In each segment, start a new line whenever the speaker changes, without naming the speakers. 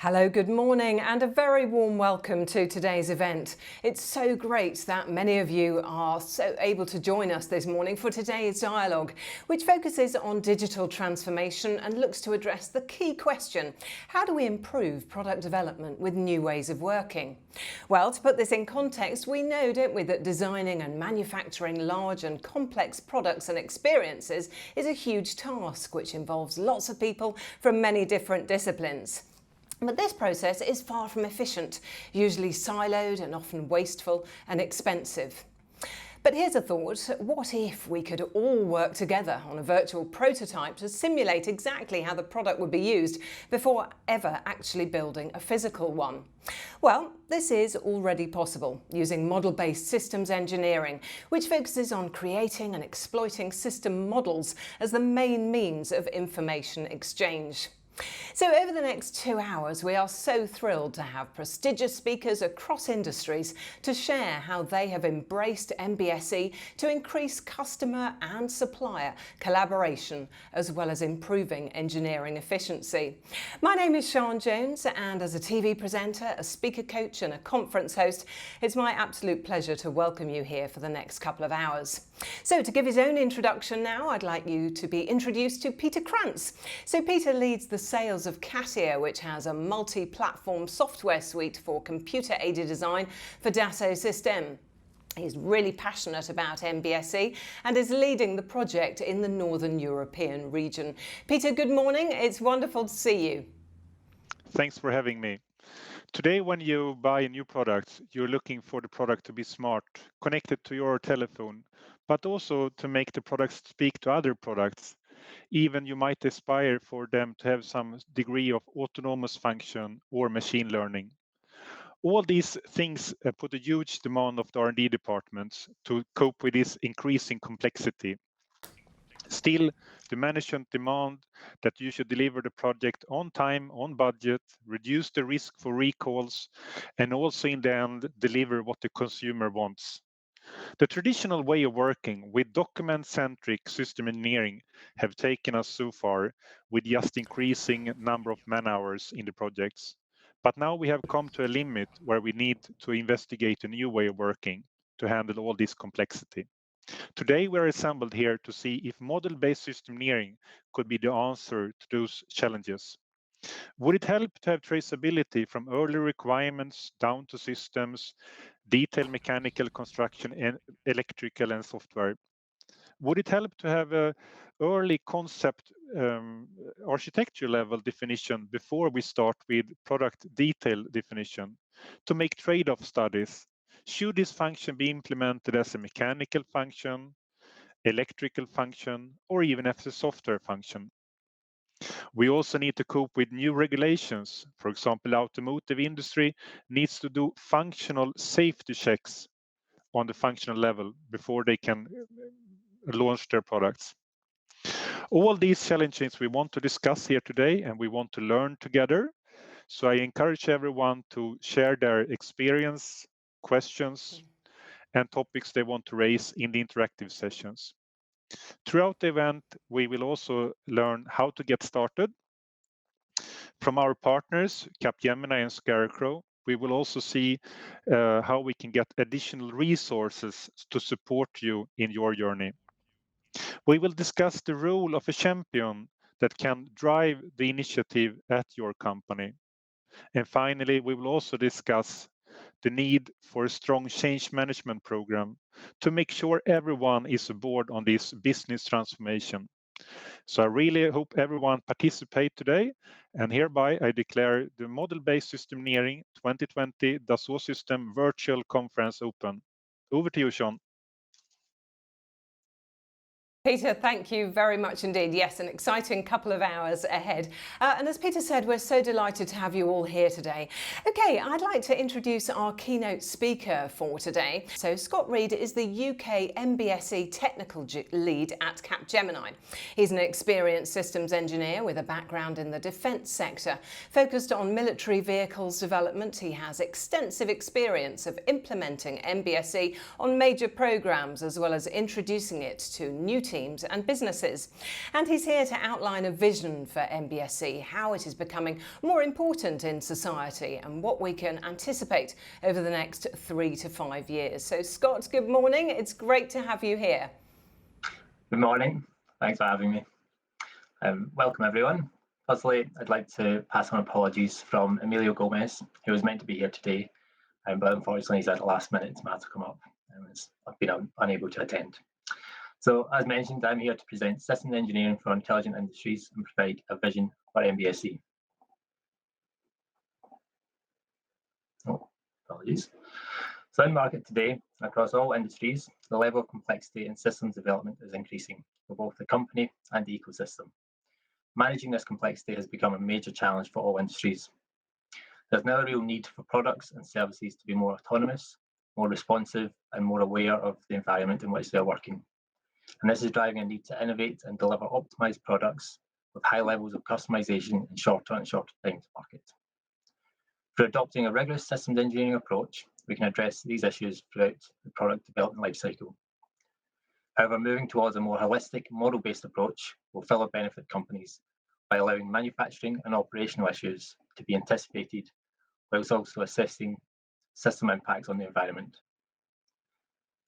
Hello, good morning and a very warm welcome to today's event. It's so great that many of you are so able to join us this morning for today's dialogue, which focuses on digital transformation and looks to address the key question: how do we improve product development with new ways of working? Well, to put this in context, we know, don't we, that designing and manufacturing large and complex products and experiences is a huge task which involves lots of people from many different disciplines. But this process is far from efficient, usually siloed and often wasteful and expensive. But here's a thought: what if we could all work together on a virtual prototype to simulate exactly how the product would be used before ever actually building a physical one? Well, this is already possible using model-based systems engineering, which focuses on creating and exploiting system models as the main means of information exchange. So over the next 2 hours, we are so thrilled to have prestigious speakers across industries to share how they have embraced MBSE to increase customer and supplier collaboration, as well as improving engineering efficiency. My name is Sian Jones, and as a TV presenter, a speaker coach and a conference host, it's my absolute pleasure to welcome you here for the next couple of hours. So to give his own introduction now, I'd like you to be introduced to Peter Krantz. So Peter leads the sales of Cassia, which has a multi-platform software suite for computer-aided design for Dassault Systèmes. He's really passionate about MBSE and is leading the project in the Northern European region. Peter, good morning. It's wonderful to see you.
Thanks for having me. Today, when you buy a new product, you're looking for the product to be smart, connected to your telephone, but also to make the products speak to other products. Even you might aspire for them to have some degree of autonomous function or machine learning. All these things put a huge demand of the R&D departments to cope with this increasing complexity. Still, the management demand that you should deliver the project on time, on budget, reduce the risk for recalls, and also in the end deliver what the consumer wants. The traditional way of working with document-centric system engineering have taken us so far with just increasing number of man-hours in the projects. But now we have come to a limit where we need to investigate a new way of working to handle all this complexity. Today we're assembled here to see if model-based system engineering could be the answer to those challenges. Would it help to have traceability from early requirements down to systems, detailed mechanical construction, and electrical and software? Would it help to have a early concept architecture level definition before we start with product detail definition to make trade-off studies? Should this function be implemented as a mechanical function, electrical function, or even as a software function? We also need to cope with new regulations. For example, automotive industry needs to do functional safety checks on the functional level before they can launch their products. All these challenges we want to discuss here today, and we want to learn together. So I encourage everyone to share their experience, questions, and topics they want to raise in the interactive sessions. Throughout the event, we will also learn how to get started. From our partners, Capgemini and Scarecrow, we will also see how we can get additional resources to support you in your journey. We will discuss the role of a champion that can drive the initiative at your company. And finally, we will also discuss the need for a strong change management program to make sure everyone is aboard on this business transformation. So I really hope everyone participate today, and hereby I declare the Model-Based System Engineering 2020 Dassault Systèmes Virtual Conference open. Over to you, Sean.
Peter, thank you very much indeed. Yes, an exciting couple of hours ahead. And as Peter said, we're so delighted to have you all here today. Okay, I'd like to introduce our keynote speaker for today. So Scott Reed is the UK MBSE technical lead at Capgemini. He's an experienced systems engineer with a background in the defence sector. Focused on military vehicles development, he has extensive experience of implementing MBSE on major programmes, as well as introducing it to new teams and businesses. And he's here to outline a vision for MBSE, how it is becoming more important in society and what we can anticipate over the next 3 to 5 years. So Scott, good morning. It's great to have you here.
Good morning. Thanks for having me. Welcome everyone. Firstly, I'd like to pass on apologies from Emilio Gomez, who was meant to be here today, but unfortunately he's had a last-minute matter come up and I've been unable to attend. So, as mentioned, I'm here to present Systems Engineering for Intelligent Industries and provide a vision for MBSE. Oh, apologies. So in market today, across all industries, the level of complexity in systems development is increasing for both the company and the ecosystem. Managing this complexity has become a major challenge for all industries. There's now a real need for products and services to be more autonomous, more responsive, and more aware of the environment in which they're working. And this is driving a need to innovate and deliver optimized products with high levels of customization in shorter and shorter time to market. Through adopting a rigorous systems engineering approach, we can address these issues throughout the product development lifecycle. However, moving towards a more holistic, model-based approach will further benefit companies by allowing manufacturing and operational issues to be anticipated, whilst also assessing system impacts on the environment.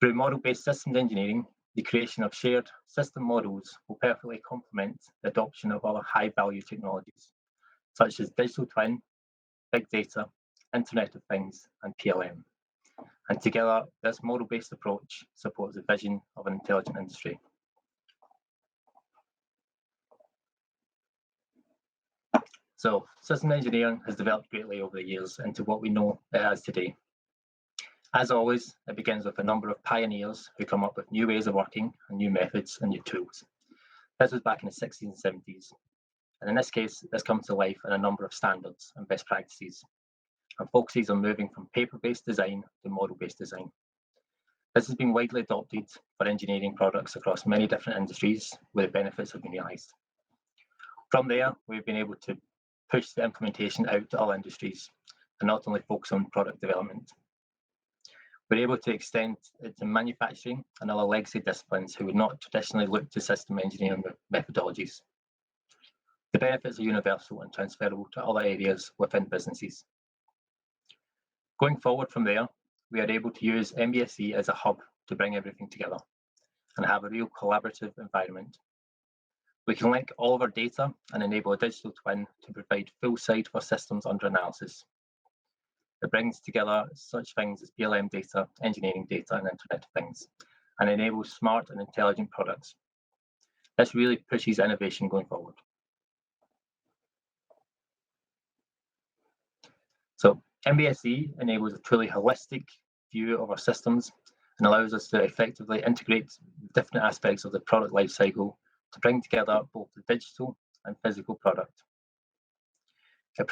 Through model-based systems engineering, the creation of shared system models will perfectly complement the adoption of other high-value technologies, such as digital twin, big data, Internet of Things, and PLM. And together, this model-based approach supports the vision of an intelligent industry. So, systems engineering has developed greatly over the years into what we know it as today. As always, it begins with a number of pioneers who come up with new ways of working and new methods and new tools. This was back in the 60s and 70s. And in this case, this comes to life in a number of standards and best practices, and focuses on moving from paper-based design to model-based design. This has been widely adopted for engineering products across many different industries where the benefits have been realised. From there, we've been able to push the implementation out to all industries and not only focus on product development. We're able to extend it to manufacturing and other legacy disciplines who would not traditionally look to system engineering methodologies. The benefits are universal and transferable to other areas within businesses. Going forward from there, we are able to use MBSE as a hub to bring everything together and have a real collaborative environment. We can link all of our data and enable a digital twin to provide full sight for systems under analysis. It brings together such things as PLM data, engineering data, and Internet of Things, and enables smart and intelligent products. This really pushes innovation going forward. So MBSE enables a truly holistic view of our systems and allows us to effectively integrate different aspects of the product lifecycle to bring together both the digital and physical product. It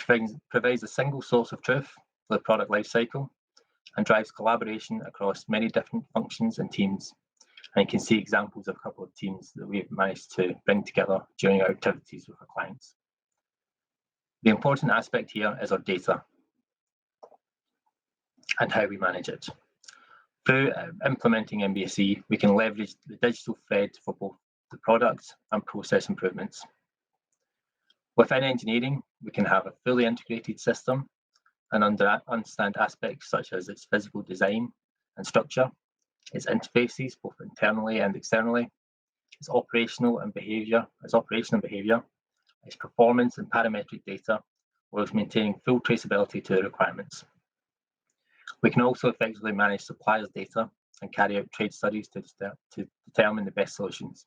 provides a single source of truth for the product lifecycle and drives collaboration across many different functions and teams. And you can see examples of a couple of teams that we've managed to bring together during our activities with our clients. The important aspect here is our data and how we manage it. Through implementing MBSE, we can leverage the digital thread for both the product and process improvements. Within engineering, we can have a fully integrated system and understand aspects such as its physical design and structure, its interfaces both internally and externally, its operational behaviour, its performance and parametric data, whilst maintaining full traceability to the requirements. We can also effectively manage suppliers' data and carry out trade studies to determine the best solutions.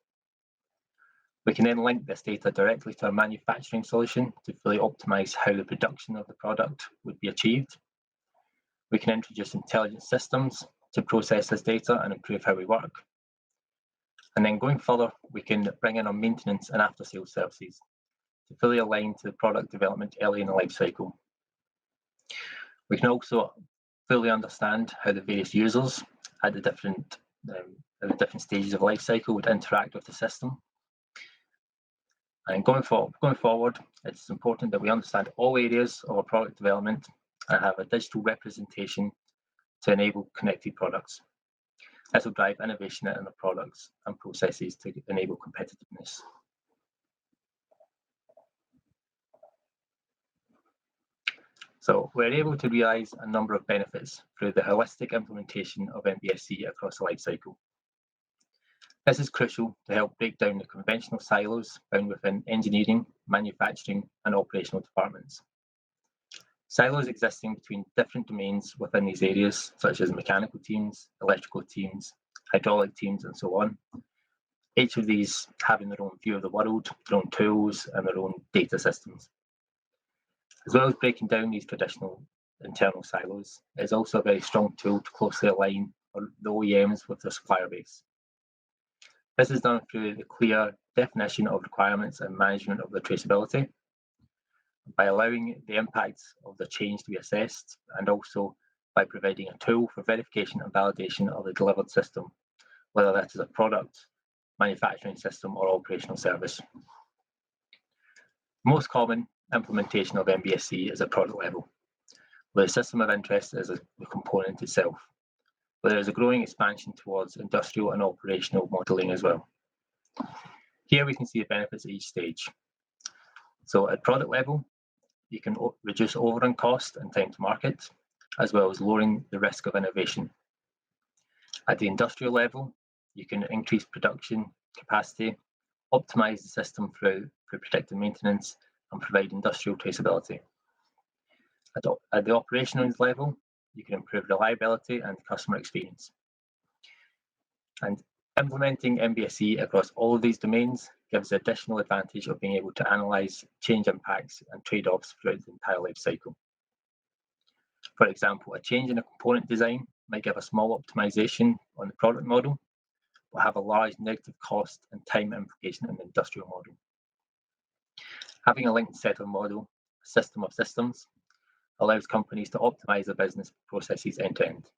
We can then link this data directly to our manufacturing solution to fully optimize how the production of the product would be achieved. We can introduce intelligent systems to process this data and improve how we work. And then going further, we can bring in our maintenance and after-sales services to fully align to the product development early in the life cycle. We can also fully understand how the various users at the different stages of life cycle would interact with the system. And going forward, it's important that we understand all areas of our product development and have a digital representation to enable connected products. This will drive innovation in the products and processes to enable competitiveness. So we're able to realise a number of benefits through the holistic implementation of MBSE across the lifecycle. This is crucial to help break down the conventional silos found within engineering, manufacturing, and operational departments. Silos existing between different domains within these areas, such as mechanical teams, electrical teams, hydraulic teams, and so on. Each of these having their own view of the world, their own tools, and their own data systems. As well as breaking down these traditional internal silos, it is also a very strong tool to closely align the OEMs with their supplier base. This is done through the clear definition of requirements and management of the traceability, by allowing the impacts of the change to be assessed, and also by providing a tool for verification and validation of the delivered system, whether that is a product, manufacturing system, or operational service. Most common implementation of MBSE is at product level, where the system of interest is the component itself, but there is a growing expansion towards industrial and operational modelling as well. Here we can see the benefits at each stage. So at product level, you can reduce overrun cost and time to market, as well as lowering the risk of innovation. At the industrial level, you can increase production capacity, optimize the system through predictive maintenance, and provide industrial traceability. At the operational level, you can improve reliability and customer experience. And implementing MBSE across all of these domains gives the additional advantage of being able to analyse change impacts and trade-offs throughout the entire life cycle. For example, a change in a component design might give a small optimization on the product model, but have a large negative cost and time implication in the industrial model. Having a linked set of model, a system of systems, allows companies to optimize their business processes end to end.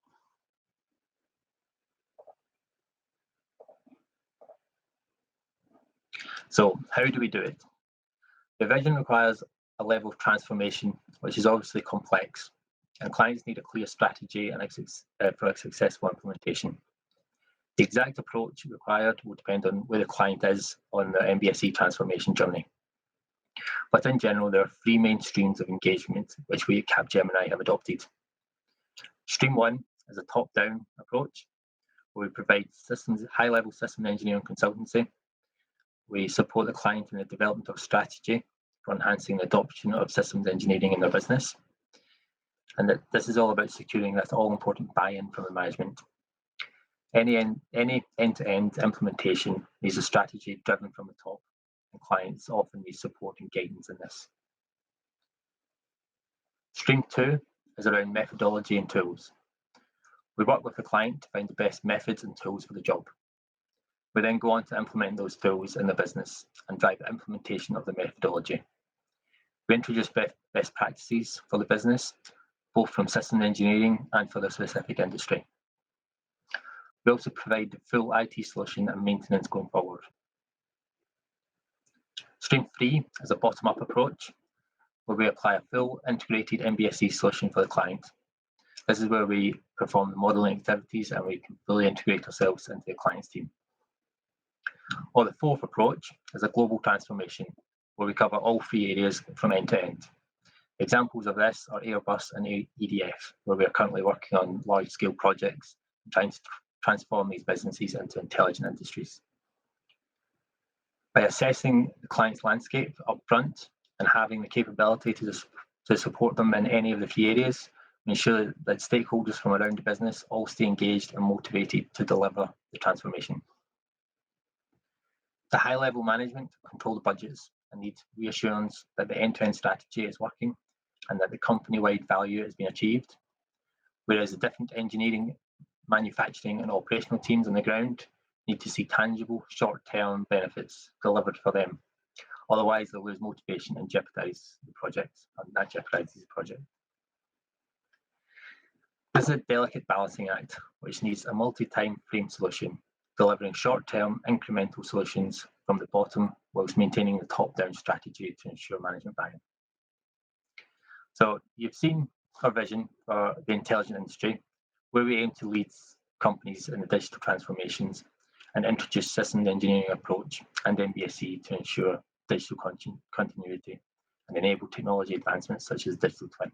So how do we do it? The vision requires a level of transformation, which is obviously complex, and clients need a clear strategy and for a successful implementation. The exact approach required will depend on where the client is on the MBSE transformation journey. But in general, there are three main streams of engagement which we at Capgemini have adopted. Stream one is a top-down approach, where we provide high-level system engineering consultancy. We support the client in the development of strategy for enhancing the adoption of systems engineering in their business. And that this is all about securing that all-important buy-in from the management. Any end-to-end implementation needs a strategy driven from the top, and clients often need support and guidance in this. Stream two is around methodology and tools. We work with the client to find the best methods and tools for the job. We then go on to implement those tools in the business and drive the implementation of the methodology. We introduce best practices for the business, both from system engineering and for the specific industry. We also provide the full IT solution and maintenance going forward. Stream three is a bottom-up approach, where we apply a full integrated MBSE solution for the client. This is where we perform the modelling activities and we can fully integrate ourselves into the client's team. Or the fourth approach is a global transformation, where we cover all three areas from end to end. Examples of this are Airbus and EDF, where we are currently working on large-scale projects and trying to transform these businesses into intelligent industries. By assessing the client's landscape upfront and having the capability to support them in any of the three areas, we ensure that stakeholders from around the business all stay engaged and motivated to deliver the transformation. The high-level management control the budgets and need reassurance that the end-to-end strategy is working and that the company-wide value is being achieved, whereas the different engineering, manufacturing and operational teams on the ground need to see tangible short-term benefits delivered for them. Otherwise, they'll lose motivation and jeopardize the project, and that jeopardizes the project. This is a delicate balancing act, which needs a multi-time frame solution, delivering short-term incremental solutions from the bottom, whilst maintaining the top-down strategy to ensure management buy-in. So you've seen our vision for the intelligent industry, where we aim to lead companies in the digital transformations and introduce systems engineering approach and MBSE to ensure digital continuity and enable technology advancements such as digital twin.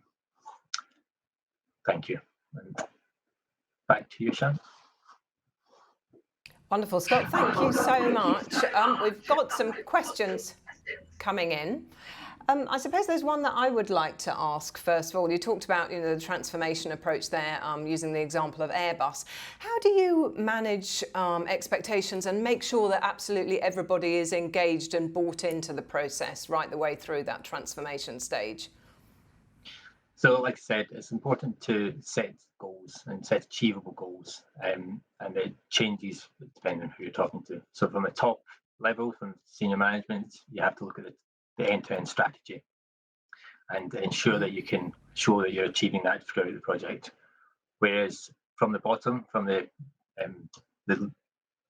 Thank you. And back to you, Shan.
Wonderful, Scott. Thank you so much. We've got some questions coming in. I suppose there's one that I would like to ask first of all. You talked about the transformation approach there, using the example of Airbus. How do you manage expectations and make sure that absolutely everybody is engaged and bought into the process right the way through that transformation stage?
So, like I said, it's important to set goals and set achievable goals, and it changes depending on who you're talking to. So from the top level, from senior management, you have to look at the end-to-end strategy and ensure that you can show that you're achieving that throughout the project. Whereas from the bottom, from the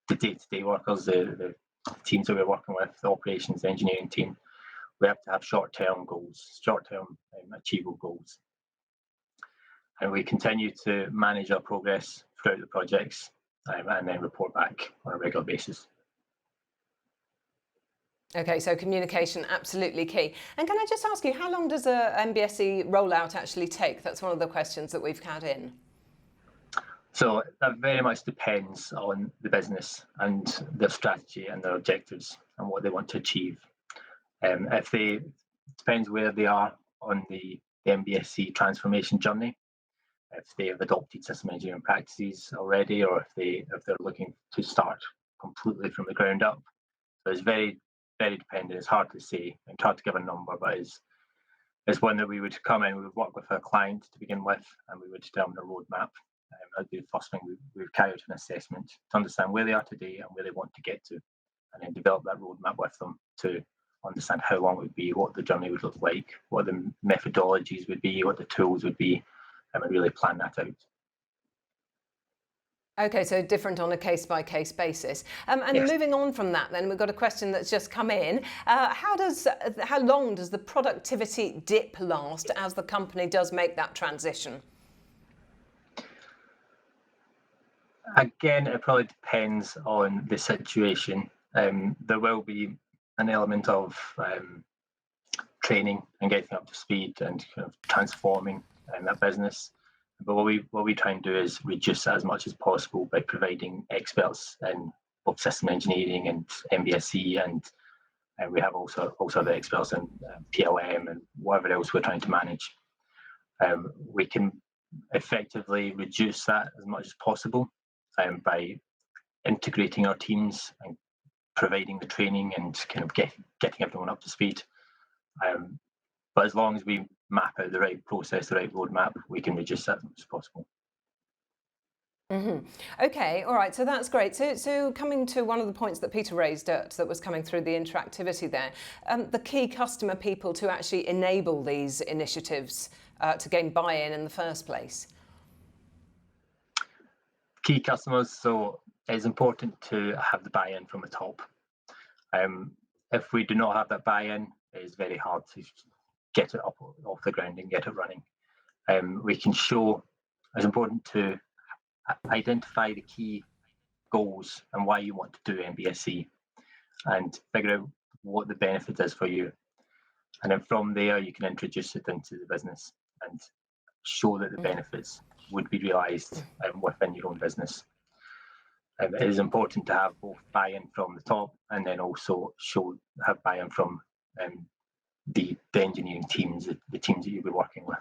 day-to-day workers, the teams that we're working with, the operations, the engineering team, we have to have short-term goals, short-term achievable goals. And we continue to manage our progress throughout the projects and then report back on a regular basis.
Okay, so communication, absolutely key. And can I just ask you, how long does a MBSE rollout actually take? That's one of the questions that we've had in.
So that very much depends on the business and their strategy and their objectives and what they want to achieve. Depends where they are on the MBSE transformation journey. If they have adopted system engineering practices already, or if they're looking to start completely from the ground up. So it's very, very dependent. It's hard to say. It's hard to give a number, but it's one that we would come in, we would work with our client to begin with, and we would determine a roadmap. That'd be the first thing. We would carry out an assessment to understand where they are today and where they want to get to, and then develop that roadmap with them to understand how long it would be, what the journey would look like, what the methodologies would be, what the tools would be, and we really plan that out.
Okay, so different on a case-by-case basis. And
yes.
Moving on from that, then we've got a question that's just come in. How long does the productivity dip last as the company does make that transition?
Again, it probably depends on the situation. There will be an element of training and getting up to speed and kind of transforming that business. But what we try and do is reduce that as much as possible by providing experts in both system engineering and MBSE, and we have also the experts in PLM and whatever else we're trying to manage. We can effectively reduce that as much as possible by integrating our teams and providing the training and kind of getting everyone up to speed. But as long as we map out the right process, the right roadmap, we can reduce that as much as possible.
Mm-hmm. Okay, all right, so that's great. So coming to one of the points that Peter raised that was coming through the interactivity there, the key customer people to actually enable these initiatives to gain buy-in in the first place.
Key customers, so it's important to have the buy-in from the top. If we do not have that buy-in, it's very hard to get it up off the ground and get it running. We can show, it's important to identify the key goals and why you want to do MBSE and figure out what the benefit is for you. And then from there, you can introduce it into the business and show that the benefits would be realised within your own business. It is important to have both buy-in from the top and then also have buy-in from the engineering teams, the teams that you'll be working with.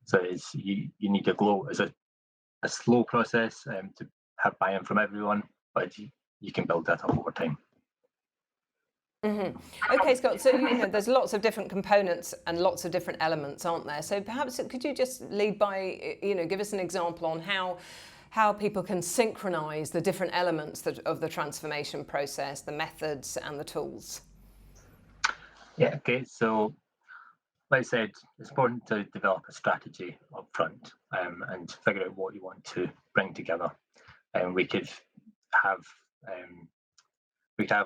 So you need to it's a slow process to have buy-in from everyone, but you can build that up over time.
Mm-hmm. Okay, Scott, so there's lots of different components and lots of different elements, aren't there? So perhaps could you just lead by, give us an example on how people can synchronise the different elements of the transformation process, the methods and the tools?
Yeah, okay, so like I said, it's important to develop a strategy up front and figure out what you want to bring together. And we could have a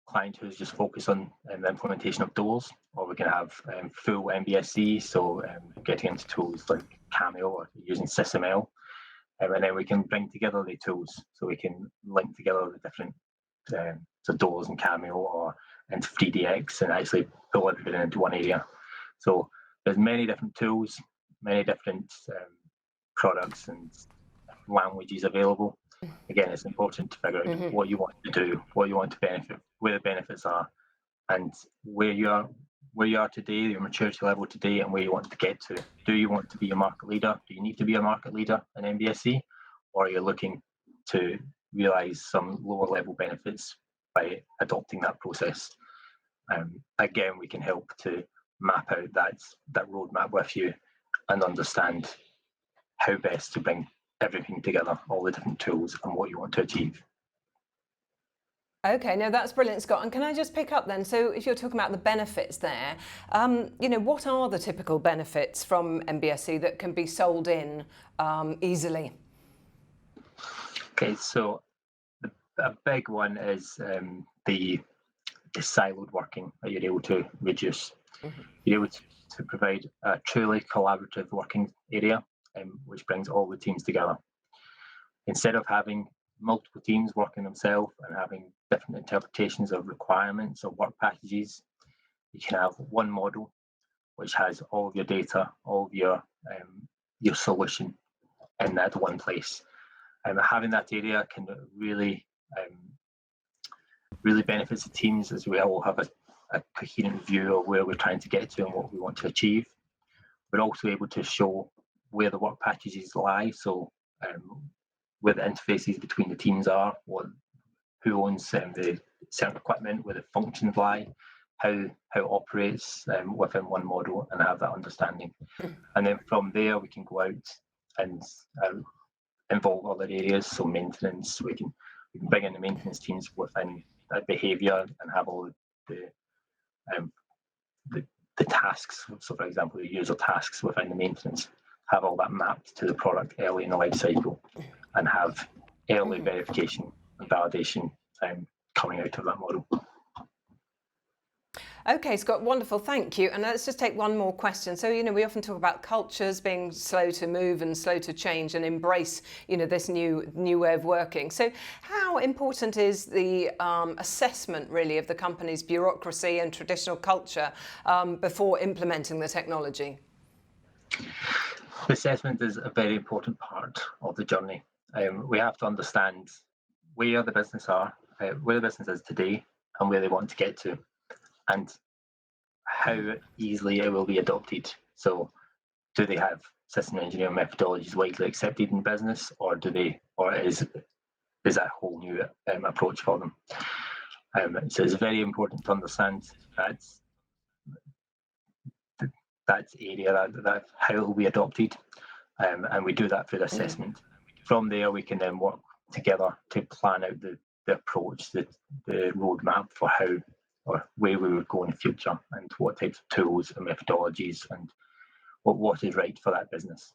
client who's just focused on the implementation of tools, or we can have full MBSE, so getting into tools like Cameo or using SysML. and then we can bring together the tools. So we can link together the different so doors and Cameo or into 3DX and actually pull everything into one area. So there's many different tools, many different products and languages available. Again, it's important to figure out what you want to do, what you want to benefit, where the benefits are, and where you are today, your maturity level today, and where you want to get to. Do you want to be a market leader? Do you need to be a market leader in MBSE, or are you looking to realise some lower level benefits by adopting that process? Again, we can help to map out that roadmap with you and understand how best to bring everything together, all the different tools and what you want to achieve.
Okay, no, that's brilliant, Scott. And can I just pick up then? So if you're talking about the benefits there, what are the typical benefits from MBSE that can be sold in easily?
Okay, so a big one is the siloed working that you're able to reduce. You're able to provide a truly collaborative working area, which brings all the teams together. Instead of having multiple teams working themselves and having different interpretations of requirements or work packages, you can have one model which has all of your data, all of your solution in that one place. Having that area can really benefits the teams, as we all have a coherent view of where we're trying to get to and what we want to achieve. We're also able to show where the work packages lie, so where the interfaces between the teams are, who owns the certain equipment, where the functions lie, how it operates within one model, and have that understanding. And then from there, we can go out and involve other areas, so maintenance. We can bring in the maintenance teams within that behaviour and have all the tasks. So, for example, the user tasks within the maintenance, have all that mapped to the product early in the life cycle, and have early verification and validation coming out of that model.
Okay, Scott, wonderful, thank you. And let's just take one more question. So, we often talk about cultures being slow to move and slow to change and embrace, this new way of working. So how important is the assessment, really, of the company's bureaucracy and traditional culture before implementing the technology?
Assessment is a very important part of the journey. We have to understand where the business is today and where they want to get to, and how easily it will be adopted. So, do they have system engineering methodologies widely accepted in business, or is that a whole new approach for them? So it's very important to understand that area, that how it will be adopted, and we do that through the assessment. From there, we can then work together to plan out the approach, the roadmap for how or where we would go in the future, and what types of tools and methodologies, and what is right for that business.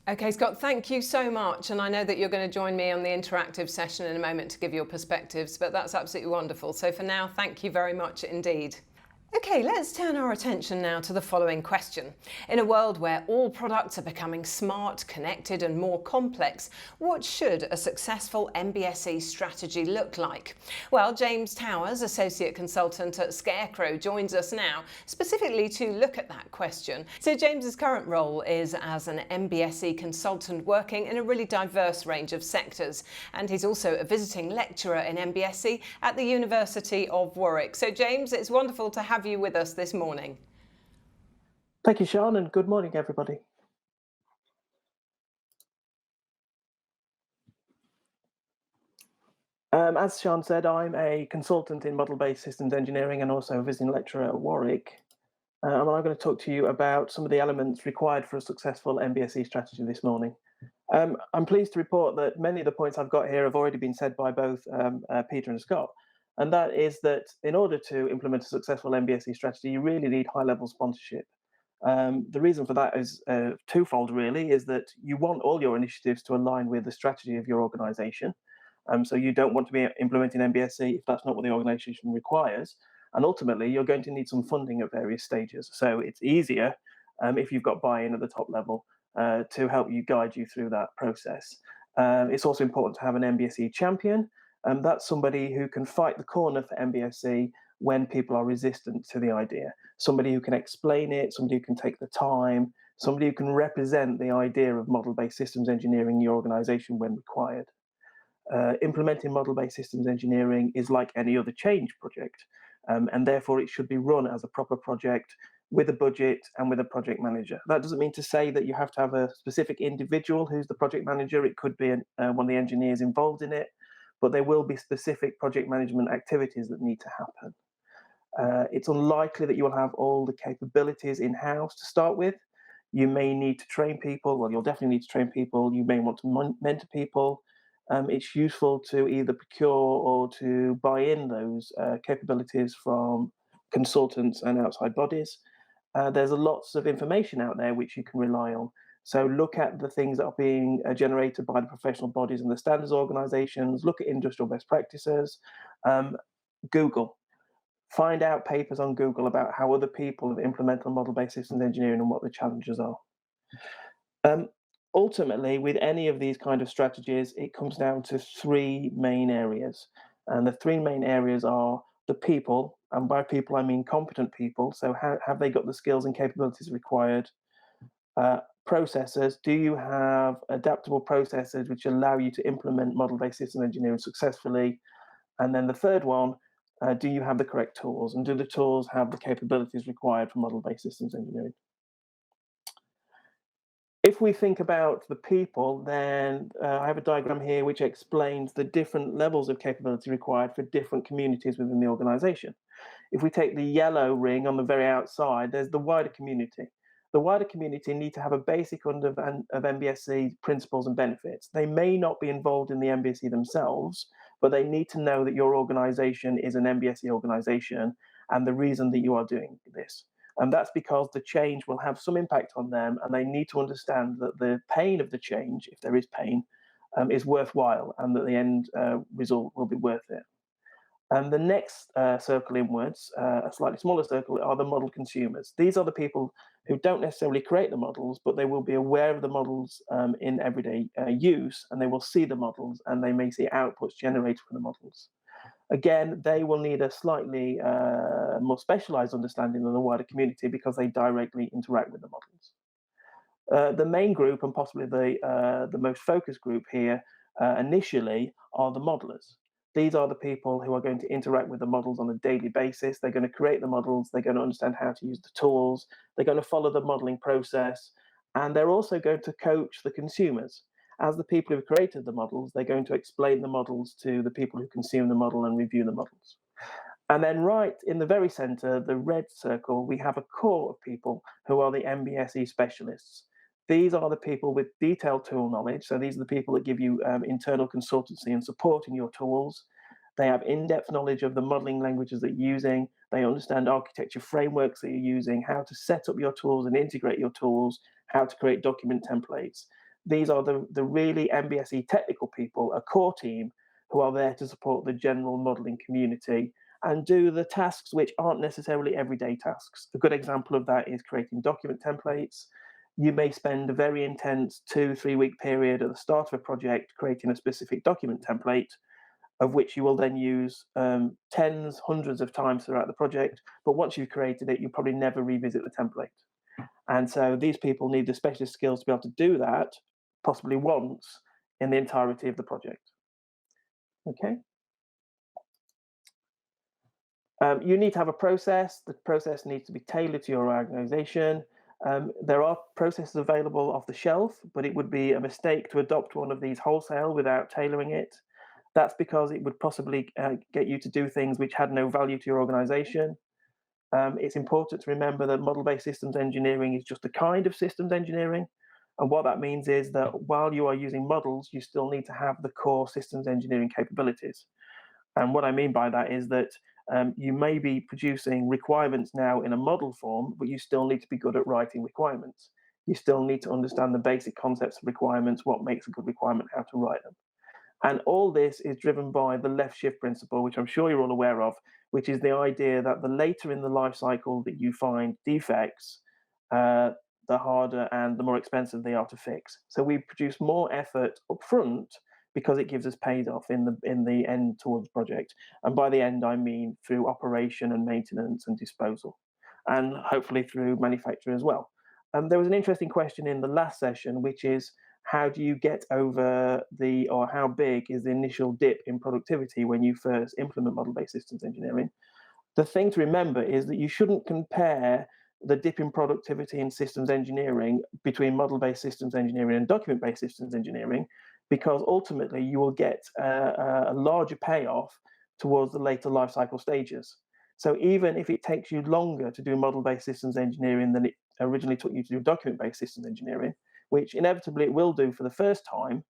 Okay, Scott, thank you so much. And I know that you're going to join me on the interactive session in a moment to give your perspectives, but that's absolutely wonderful. So for now, thank you very much indeed. Okay, let's turn our attention now to the following question. In a world where all products are becoming smart, connected and more complex, what should a successful MBSE strategy look like? Well, James Towers, Associate Consultant at Scarecrow, joins us now specifically to look at that question. So James's current role is as an MBSE consultant working in a really diverse range of sectors. And he's also a visiting lecturer in MBSE at the University of Warwick. So James, it's wonderful to have you with us this morning.
Thank you, Sean, and good morning, everybody. As Sean said, I'm a consultant in model-based systems engineering and also a visiting lecturer at Warwick. And I'm going to talk to you about some of the elements required for a successful MBSE strategy this morning. I'm pleased to report that many of the points I've got here have already been said by both Peter and Scott. And that is that in order to implement a successful MBSE strategy, you really need high-level sponsorship. The reason for that is twofold, really, is that you want all your initiatives to align with the strategy of your organization. So you don't want to be implementing MBSE if that's not what the organization requires. And ultimately, you're going to need some funding at various stages. So it's easier if you've got buy-in at the top level. to help you guide you through that process. It's also important to have an MBSE champion. That's somebody who can fight the corner for MBSE when people are resistant to the idea. Somebody who can explain it, somebody who can take the time, somebody who can represent the idea of model-based systems engineering in your organization when required. Implementing model-based systems engineering is like any other change project, and therefore it should be run as a proper project with a budget and with a project manager. That doesn't mean to say that you have to have a specific individual who's the project manager. It could be one of the engineers involved in it, but there will be specific project management activities that need to happen. It's unlikely that you will have all the capabilities in-house to start with. You may need to train people. Well, you'll definitely need to train people. You may want to mentor people. It's useful to either procure or to buy in those capabilities from consultants and outside bodies. There's lots of information out there which you can rely on. So look at the things that are being generated by the professional bodies and the standards organizations. Look at industrial best practices. Google. Find out papers on Google about how other people have implemented model-based systems engineering and what the challenges are. Ultimately, with any of these kind of strategies, it comes down to three main areas. And the three main areas are the people, and by people I mean competent people. So have they got the skills and capabilities required? Processes, do you have adaptable processes which allow you to implement model-based systems engineering successfully? And then the third one, do you have the correct tools? And do the tools have the capabilities required for model-based systems engineering? If we think about the people, then I have a diagram here which explains the different levels of capability required for different communities within the organization. If we take the yellow ring on the very outside, there's the wider community. The wider community need to have a basic understanding of MBSE principles and benefits. They may not be involved in the MBSE themselves, but they need to know that your organization is an MBSE organization and the reason that you are doing this. And that's because the change will have some impact on them, and they need to understand that the pain of the change, if there is pain, is worthwhile, and that the end result will be worth it. And the next circle inwards, a slightly smaller circle, are the model consumers. These are the people who don't necessarily create the models, but they will be aware of the models in everyday use, and they will see the models, and they may see outputs generated from the models. Again, they will need a slightly more specialized understanding of the wider community because they directly interact with the models. The main group, and possibly the most focused group here initially, are the modelers. These are the people who are going to interact with the models on a daily basis. They're going to create the models. They're going to understand how to use the tools. They're going to follow the modeling process. And they're also going to coach the consumers. As the people who've created the models, they're going to explain the models to the people who consume the model and review the models. And then right in the very center, the red circle, we have a core of people who are the MBSE specialists. These are the people with detailed tool knowledge. So these are the people that give you internal consultancy and support in your tools. They have in-depth knowledge of the modeling languages that you're using. They understand architecture frameworks that you're using, how to set up your tools and integrate your tools, how to create document templates. These are the really MBSE technical people, a core team, who are there to support the general modeling community and do the tasks which aren't necessarily everyday tasks. A good example of that is creating document templates. You may spend a very intense 2-3 week period at the start of a project creating a specific document template, of which you will then use tens, hundreds of times throughout the project. But once you've created it, you'll probably never revisit the template. And so these people need the specialist skills to be able to do that, possibly once in the entirety of the project. Okay. You need to have a process. The process needs to be tailored to your organization. There are processes available off the shelf, but it would be a mistake to adopt one of these wholesale without tailoring it. That's because it would possibly get you to do things which had no value to your organization. It's important to remember that model-based systems engineering is just a kind of systems engineering. And what that means is that while you are using models, you still need to have the core systems engineering capabilities. And what I mean by that is that you may be producing requirements now in a model form, but you still need to be good at writing requirements. You still need to understand the basic concepts of requirements, what makes a good requirement, how to write them. And all this is driven by the left shift principle, which I'm sure you're all aware of, which is the idea that the later in the life cycle that you find defects, the harder and the more expensive they are to fix. So we produce more effort upfront because it gives us paid off in the end towards the project. And by the end, I mean through operation and maintenance and disposal, and hopefully through manufacture as well. There was an interesting question in the last session, which is how do you get over or how big is the initial dip in productivity when you first implement model-based systems engineering? The thing to remember is that you shouldn't compare the dip in productivity in systems engineering between model-based systems engineering and document-based systems engineering, because ultimately you will get a larger payoff towards the later life cycle stages. So even if it takes you longer to do model-based systems engineering than it originally took you to do document-based systems engineering, which inevitably it will do for the first time,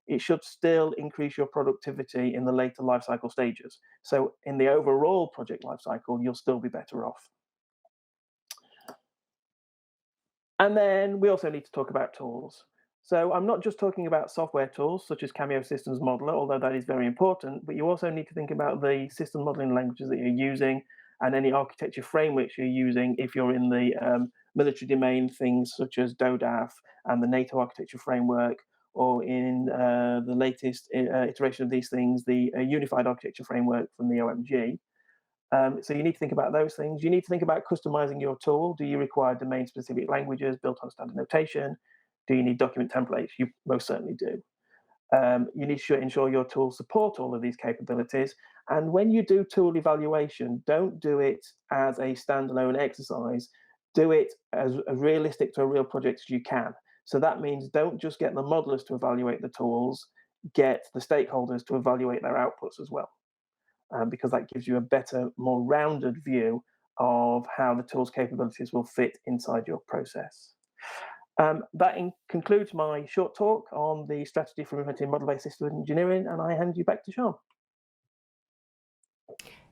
it should still increase your productivity in the later life cycle stages. So in the overall project life cycle, you'll still be better off. And then we also need to talk about tools. So I'm not just talking about software tools such as Cameo Systems Modeler, although that is very important, but you also need to think about the system modeling languages that you're using and any architecture frameworks you're using if you're in the military domain, things such as DODAF and the NATO architecture framework, or in the latest iteration of these things, the Unified Architecture Framework from the OMG. So you need to think about those things. You need to think about customizing your tool. Do you require domain-specific languages built on standard notation? Do you need document templates? You most certainly do. You need to ensure your tools support all of these capabilities. And when you do tool evaluation, don't do it as a standalone exercise. Do it as realistic to a real project as you can. So that means don't just get the modelers to evaluate the tools, get the stakeholders to evaluate their outputs as well, because that gives you a better, more rounded view of how the tool's capabilities will fit inside your process. That concludes my short talk on the strategy for implementing model-based system engineering, and I hand you back to Sean.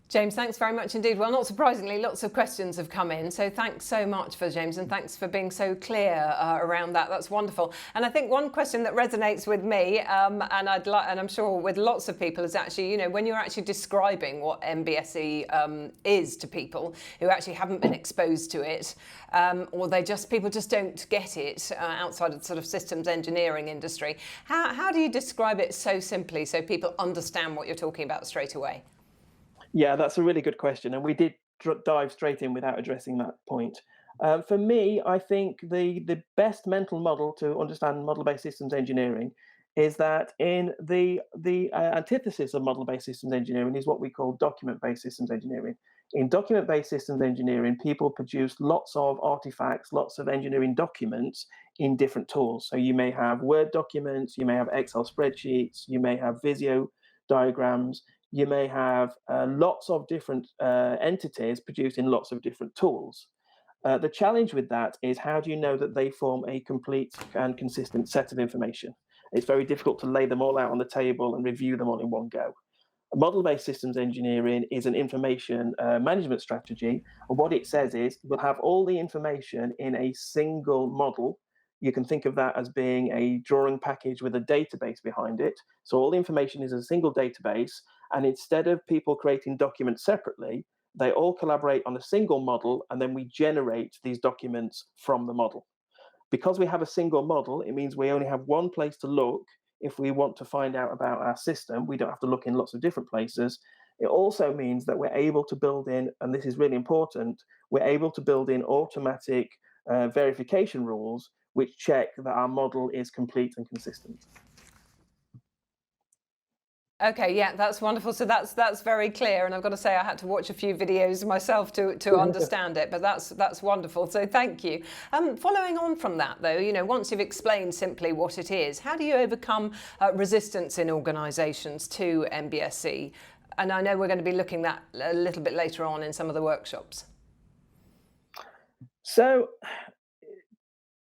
James, thanks very much indeed. Well, not surprisingly, lots of questions have come in. So thanks so much for James, and thanks for being so clear around that. That's wonderful. And I think one question that resonates with me, and I'm sure with lots of people, is actually, you know, when you're actually describing what MBSE is to people who actually haven't been exposed to it, or people just don't get it outside of the sort of systems engineering industry. How do you describe it so simply so people understand what you're talking about straight away?
Yeah, that's a really good question, and we did dive straight in without addressing that point. For me, I think the best mental model to understand model-based systems engineering is that in the antithesis of model-based systems engineering is what we call document-based systems engineering. In document-based systems engineering, people produce lots of artifacts, lots of engineering documents in different tools. So you may have Word documents, you may have Excel spreadsheets, you may have Visio diagrams, you may have lots of different entities produced in lots of different tools. The challenge with that is how do you know that they form a complete and consistent set of information? It's very difficult to lay them all out on the table and review them all in one go. Model-based systems engineering is an information management strategy. And what it says is we'll have all the information in a single model. You can think of that as being a drawing package with a database behind it. So all the information is a single database. And instead of people creating documents separately, they all collaborate on a single model, and then we generate these documents from the model. Because we have a single model, it means we only have one place to look if we want to find out about our system. We don't have to look in lots of different places. It also means that we're able to build in, and this is really important, we're able to build in automatic verification rules which check that our model is complete and consistent.
Okay, yeah, that's wonderful. So that's very clear, and I've got to say I had to watch a few videos myself to understand it, but that's wonderful. So thank you. Following on from that, though, you know, once you've explained simply what it is, how do you overcome resistance in organisations to MBSE? And I know we're going to be looking at that a little bit later on in some of the workshops.
So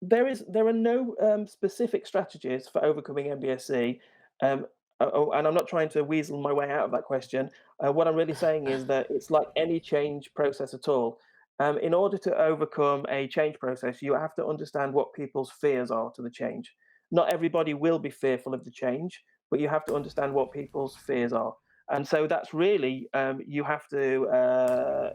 there are no specific strategies for overcoming MBSE. And I'm not trying to weasel my way out of that question. What I'm really saying is that it's like any change process at all. In order to overcome a change process, you have to understand what people's fears are to the change. Not everybody will be fearful of the change, but you have to understand what people's fears are. And so that's really, you have to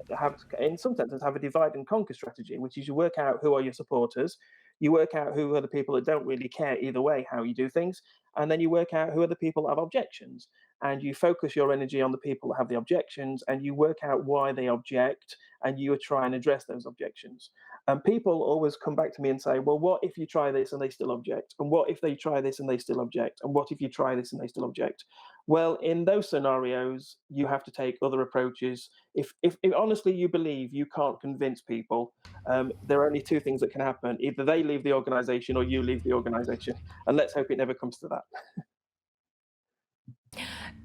in some senses, have a divide and conquer strategy, which is you work out who are your supporters, You work out who are the people that don't really care either way how you do things, and then you work out who are the people that have objections. And you focus your energy on the people that have the objections, and you work out why they object, and you try and address those objections. And people always come back to me and say, well, what if you try this and they still object? And what if they try this and they still object? And what if you try this and they still object? Well, in those scenarios, you have to take other approaches. If honestly you believe you can't convince people, there are only two things that can happen. Either they leave the organization or you leave the organization. And let's hope it never comes to that.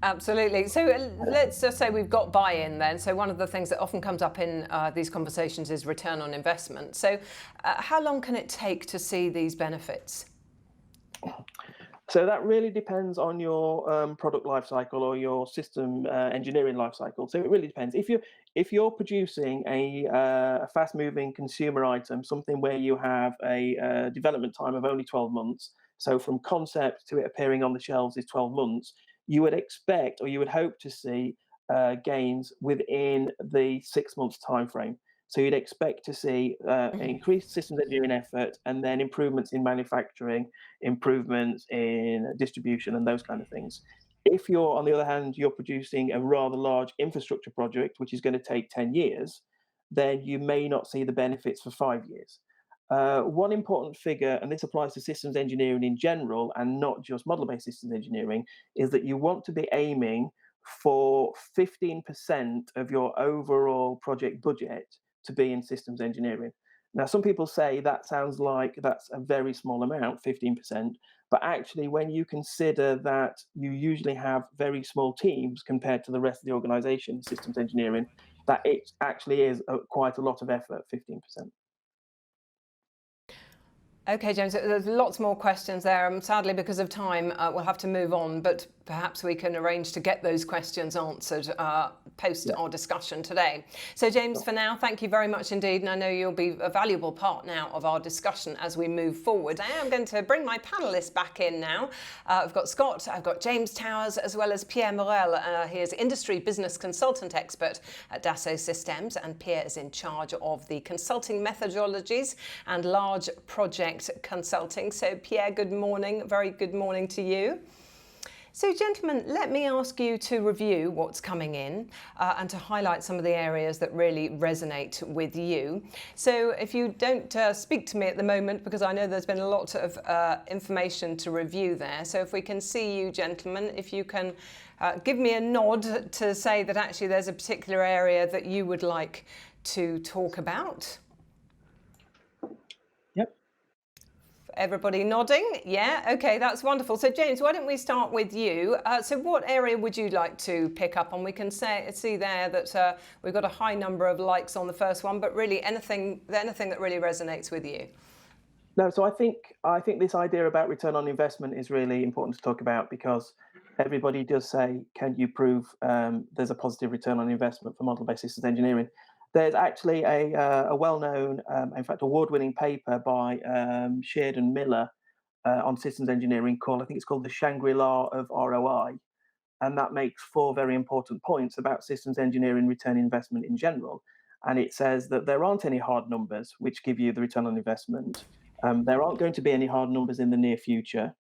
Absolutely. So let's just say we've got buy-in then. So one of the things that often comes up in these conversations is return on investment. So how long can it take to see these benefits?
So that really depends on your product lifecycle or your system engineering lifecycle. So it really depends. If you're producing a fast-moving consumer item, something where you have a development time of only 12 months, so from concept to it appearing on the shelves is 12 months, you would expect or you would hope to see gains within the 6 months time frame. So you'd expect to see increased systems engineering effort and then improvements in manufacturing, improvements in distribution and those kind of things. If you're, on the other hand, you're producing a rather large infrastructure project, which is going to take 10 years, then you may not see the benefits for 5 years. One important figure, and this applies to systems engineering in general and not just model-based systems engineering, is that you want to be aiming for 15% of your overall project budget to be in systems engineering. Now, some people say that sounds like that's a very small amount, 15%, but actually when you consider that you usually have very small teams compared to the rest of the organization, systems engineering, that it actually is quite a lot of effort, 15%.
Okay, James, there's lots more questions there. Sadly, because of time, we'll have to move on, but perhaps we can arrange to get those questions answered post our discussion today. So, James, for now, thank you very much indeed. And I know you'll be a valuable part now of our discussion as we move forward. I am going to bring my panellists back in now. I've got Scott, I've got James Towers, as well as Pierre Morel. He is industry business consultant expert at Dassault Systèmes, and Pierre is in charge of the consulting methodologies and large project consulting. So Pierre, good morning. Very good morning to you. So gentlemen, let me ask you to review what's coming in and to highlight some of the areas that really resonate with you. So if you don't speak to me at the moment, because I know there's been a lot of information to review there. So if we can see you gentlemen, if you can give me a nod to say that actually there's a particular area that you would like to talk about. Everybody nodding? Yeah, okay, that's wonderful. So James, why don't we start with you? So what area would you like to pick up on? We can see there that we've got a high number of likes on the first one, but really anything that really resonates with you.
No, so I think this idea about return on investment is really important to talk about, because everybody does say, can you prove there's a positive return on investment for model-based systems engineering? There's actually a well-known, in fact, award-winning paper by Sheard and Miller on systems engineering called, I think it's called the Shangri-La of ROI. And that makes 4 very important points about systems engineering return investment in general. And it says that there aren't any hard numbers which give you the return on investment. There aren't going to be any hard numbers in the near future.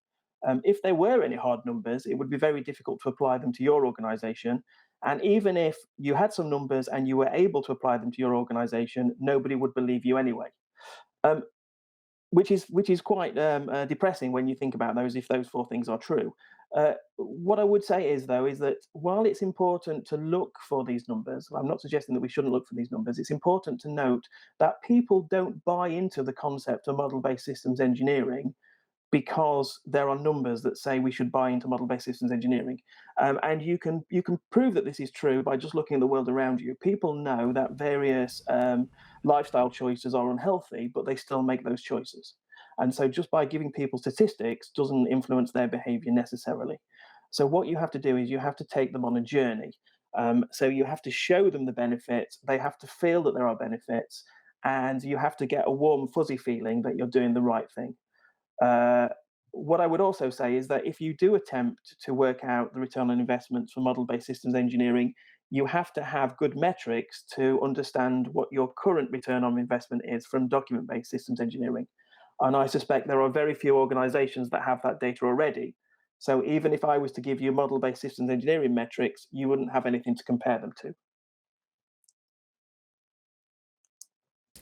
If there were any hard numbers, it would be very difficult to apply them to your organization. And even if you had some numbers and you were able to apply them to your organization, nobody would believe you anyway. Which is quite depressing when you think about those, if those 4 things are true. What I would say is, though, is that while it's important to look for these numbers, I'm not suggesting that we shouldn't look for these numbers, it's important to note that people don't buy into the concept of model-based systems engineering because there are numbers that say we should buy into model-based systems engineering. And you can prove that this is true by just looking at the world around you. People know that various lifestyle choices are unhealthy, but they still make those choices. And so just by giving people statistics doesn't influence their behavior necessarily. So what you have to do is you have to take them on a journey. So you have to show them the benefits. They have to feel that there are benefits, and you have to get a warm, fuzzy feeling that you're doing the right thing. What I would also say is that if you do attempt to work out the return on investments for model-based systems engineering, you have to have good metrics to understand what your current return on investment is from document-based systems engineering. And I suspect there are very few organizations that have that data already. So even if I was to give you model-based systems engineering metrics, you wouldn't have anything to compare them to.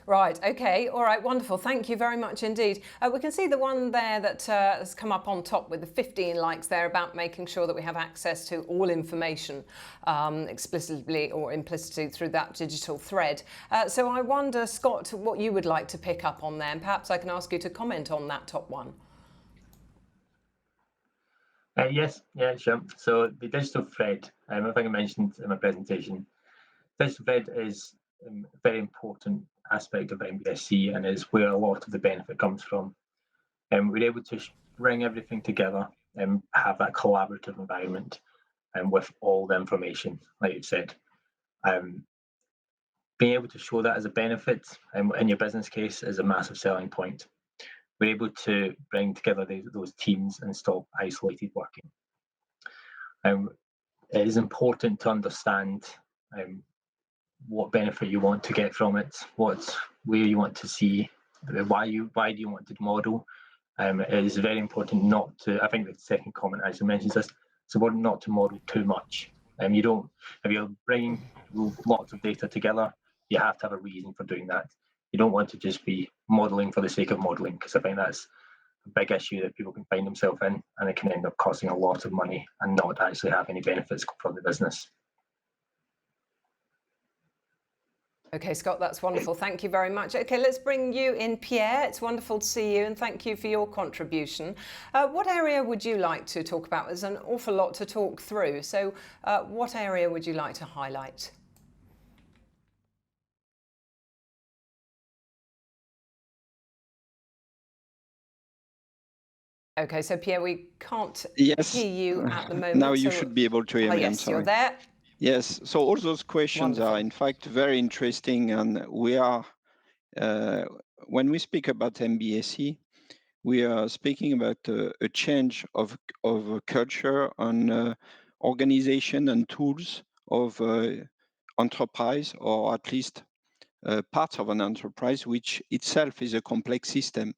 Right, okay, all right, wonderful. Thank you very much indeed. We can see the one there that has come up on top with the 15 likes there about making sure that we have access to all information explicitly or implicitly through that digital thread. So I wonder, Scott, what you would like to pick up on there, and perhaps I can ask you to comment on that top one.
Yes, yeah, sure. So the digital thread, I think I mentioned in my presentation, digital thread is a very important aspect of MBSE and is where a lot of the benefit comes from. And we're able to bring everything together and have that collaborative environment and with all the information, like you said. Being able to show that as a benefit in your business case is a massive selling point. We're able to bring together those teams and stop isolated working. It is important to understand what benefit you want to get from it, where you want to see, why do you want to model. It is very important not to, I think the second comment actually mentions this, it's important not to model too much. If you're bringing lots of data together, you have to have a reason for doing that. You don't want to just be modeling for the sake of modeling, because I think that's a big issue that people can find themselves in, and it can end up costing a lot of money and not actually have any benefits for the business.
Okay, Scott, that's wonderful. Thank you very much. Okay, let's bring you in, Pierre. It's wonderful to see you, and thank you for your contribution. What area would you like to talk about? There's an awful lot to talk through. So what area would you like to highlight? Okay, so Pierre, we can't hear you at the moment.
Now you should be able to hear me.
Yes,
I'm sorry.
you're there.
Yes, so all those questions
Wonderful.
are in fact very interesting, and we are, when we speak about MBSE, we are speaking about a change of culture and organization and tools of enterprise, or at least parts of an enterprise, which itself is a complex system.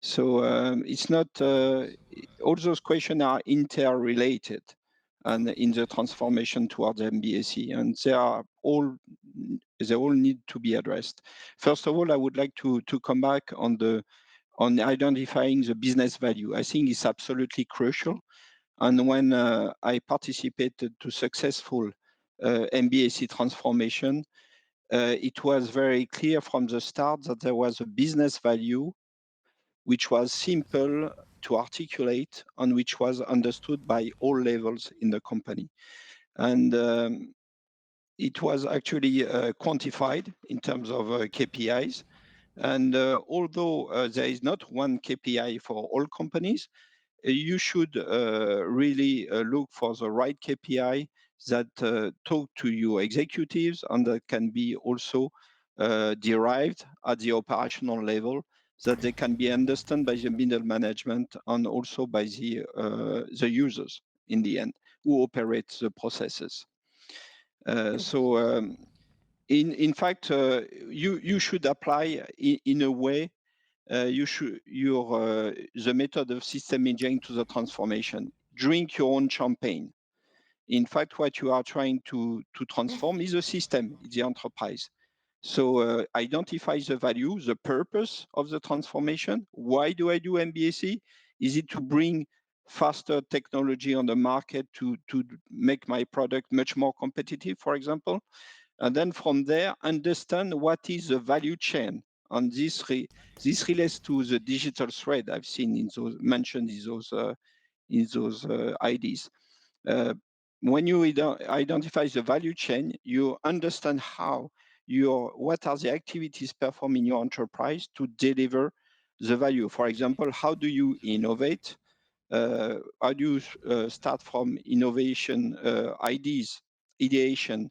So it's not, all those questions are interrelated and in the transformation towards MBSE, and they all need to be addressed. First of all, I would like to come back on identifying the business value. I think it's absolutely crucial. And when I participated to successful MBSE transformation, it was very clear from the start that there was a business value which was simple to articulate and which was understood by all levels in the company. And it was actually quantified in terms of KPIs. And although there is not one KPI for all companies, you should really look for the right KPI that talk to your executives and that can be also derived at the operational level, that they can be understood by the middle management and also by the users in the end who operate the processes. In fact, you should apply in a way the method of system engineering to the transformation. Drink your own champagne. In fact, what you are trying to transform is a system, it's the enterprise. So identify the value, the purpose of the transformation. Why do I do MBSE? Is it to bring faster technology on the market to make my product much more competitive, for example? And then from there, understand what is the value chain. And this relates to the digital thread I've seen mentioned in those IDs. When you identify the value chain, you understand what are the activities performed in your enterprise to deliver the value. For example, how do you innovate? How do you start from innovation ideation?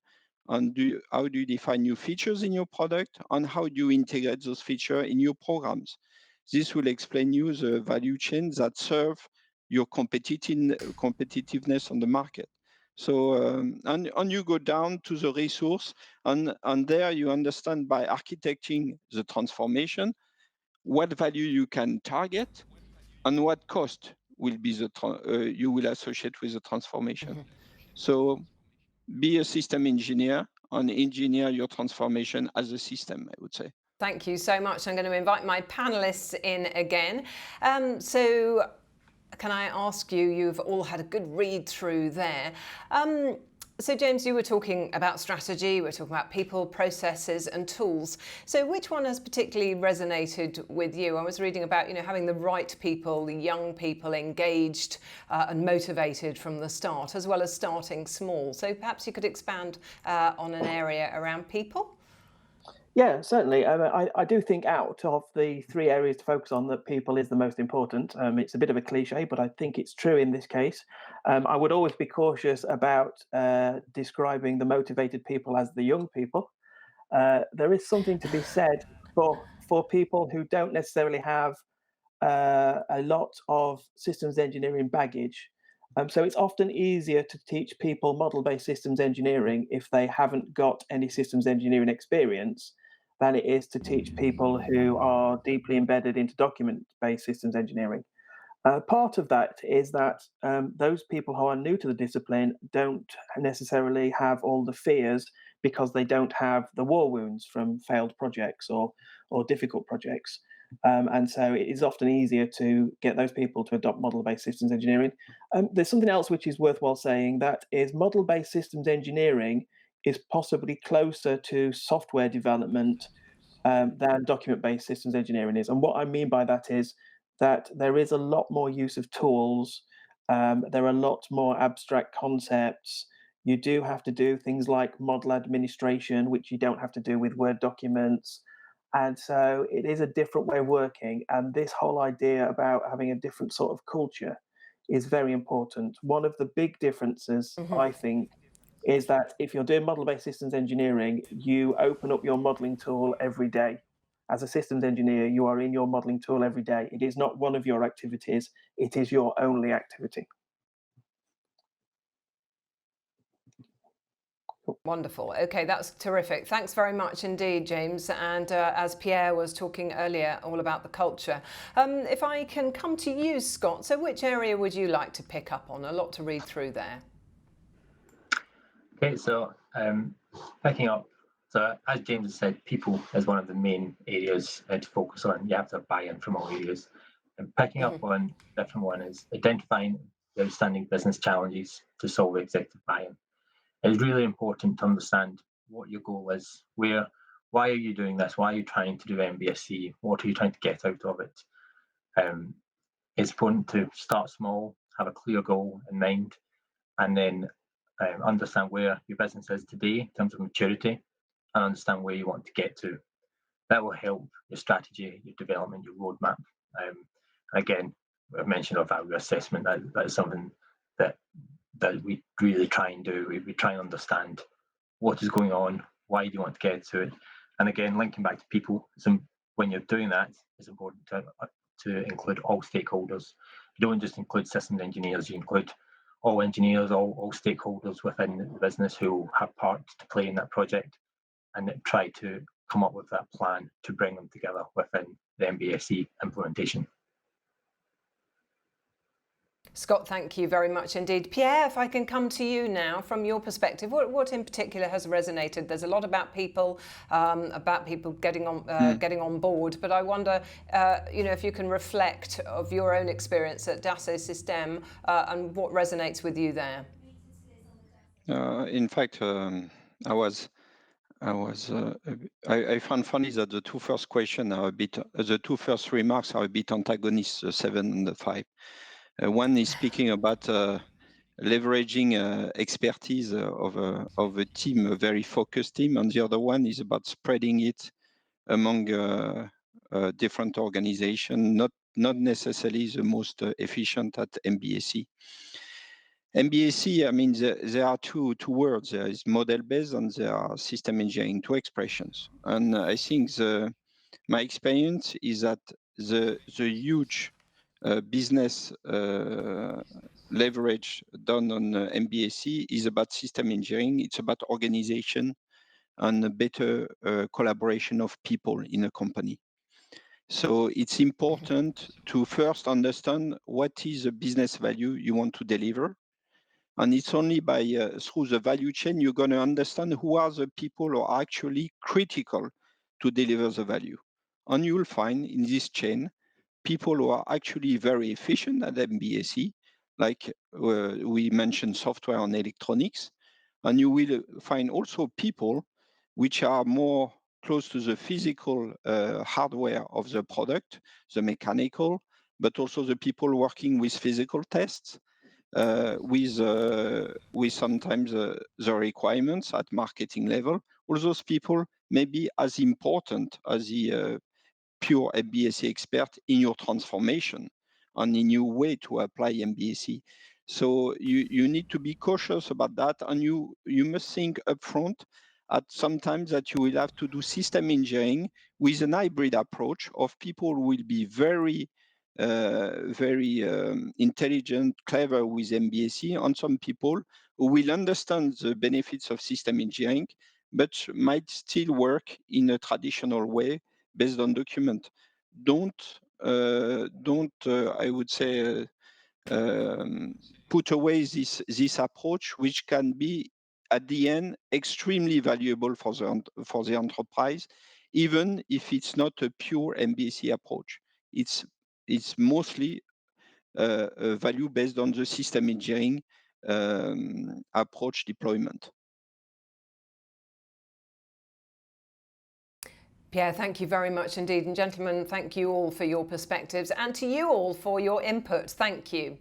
And how do you define new features in your product? And how do you integrate those features in your programs? This will explain you the value chain that serve your competitiveness on the market. So, and you go down to the resource, and there you understand by architecting the transformation, what value you can target and what cost will be you will associate with the transformation. So be a system engineer and engineer your transformation as a system, I would say.
Thank you so much. I'm going to invite my panelists in again. So can I ask you, you've all had a good read through there. So James, you were talking about strategy, we're talking about people, processes and tools. So which one has particularly resonated with you? I was reading about, having the right people, the young people engaged and motivated from the start, as well as starting small. So perhaps you could expand on an area around people?
Yeah, certainly. I do think out of the three areas to focus on, that people is the most important. It's a bit of a cliche, but I think it's true in this case. I would always be cautious about describing the motivated people as the young people. There is something to be said for people who don't necessarily have a lot of systems engineering baggage. So it's often easier to teach people model-based systems engineering if they haven't got any systems engineering experience than it is to teach people who are deeply embedded into document-based systems engineering. Part of that is that those people who are new to the discipline don't necessarily have all the fears because they don't have the war wounds from failed projects or difficult projects. And so it is often easier to get those people to adopt model-based systems engineering. There's something else which is worthwhile saying, that is model-based systems engineering is possibly closer to software development than document-based systems engineering is. And what I mean by that is that there is a lot more use of tools. There are a lot more abstract concepts. You do have to do things like model administration, which you don't have to do with Word documents. And so it is a different way of working. And this whole idea about having a different sort of culture is very important. One of the big differences, I think, is that if you're doing model-based systems engineering, you open up your modeling tool every day. As a systems engineer, you are in your modeling tool every day. It is not one of your activities, it is your only activity.
Wonderful. Okay, that's terrific. Thanks very much indeed, James. And as Pierre was talking earlier, all about the culture. If I can come to you, Scott, so which area would you like to pick up on? A lot to read through there.
Okay, so picking up, so as James has said, people is one of the main areas to focus on. You have to have buy-in from all areas. And picking up on a different one is identifying the outstanding business challenges to solve executive buy-in. It's really important to understand what your goal is, why are you doing this? Why are you trying to do MBSE? What are you trying to get out of it? It's important to start small, have a clear goal in mind, and then understand where your business is today in terms of maturity, and understand where you want to get to. That will help your strategy, your development, your roadmap. Again, I've mentioned our value assessment. That is something that we really try and do. We try and understand what is going on, why do you want to get to it, and again, linking back to people. When you're doing that, it's important to include all stakeholders. You don't just include systems engineers. You include all engineers, all stakeholders within the business who have parts to play in that project, and try to come up with that plan to bring them together within the MBSE implementation.
Scott, thank you very much indeed. Pierre, if I can come to you now, from your perspective, what in particular has resonated? There's a lot about people getting on board, but I wonder, if you can reflect of your own experience at Dassault Systèmes and what resonates with you there.
In fact, I found funny that the two first questions are the two first remarks are a bit antagonists, the 7 and the 5. One is speaking about leveraging expertise of a team, a very focused team, and the other one is about spreading it among different organizations, not necessarily the most efficient at MBSE. MBSE, I mean, there are two words. There is model-based and there are system engineering, two expressions. And I think my experience is that the huge business leverage done on MBSE is about system engineering. It's about organization and a better collaboration of people in a company. So it's important to first understand what is the business value you want to deliver. And it's only by through the value chain you're going to understand who are the people who are actually critical to deliver the value. And you'll find in this chain people who are actually very efficient at MBSE, like we mentioned software and electronics. And you will find also people which are more close to the physical hardware of the product, the mechanical, but also the people working with physical tests, with sometimes the requirements at marketing level. All those people may be as important as the pure MBSE expert in your transformation and in your way to apply MBSE. So you need to be cautious about that, and you must think upfront at sometimes that you will have to do system engineering with an hybrid approach of people who will be very intelligent, clever with MBSE, and some people who will understand the benefits of system engineering, but might still work in a traditional way based on document. Don't I would say put away this approach, which can be at the end extremely valuable for the enterprise, even if it's not a pure MBSE approach. It's mostly a value based on the system engineering approach deployment.
Pierre, thank you very much indeed. And gentlemen, thank you all for your perspectives, and to you all for your input. Thank you.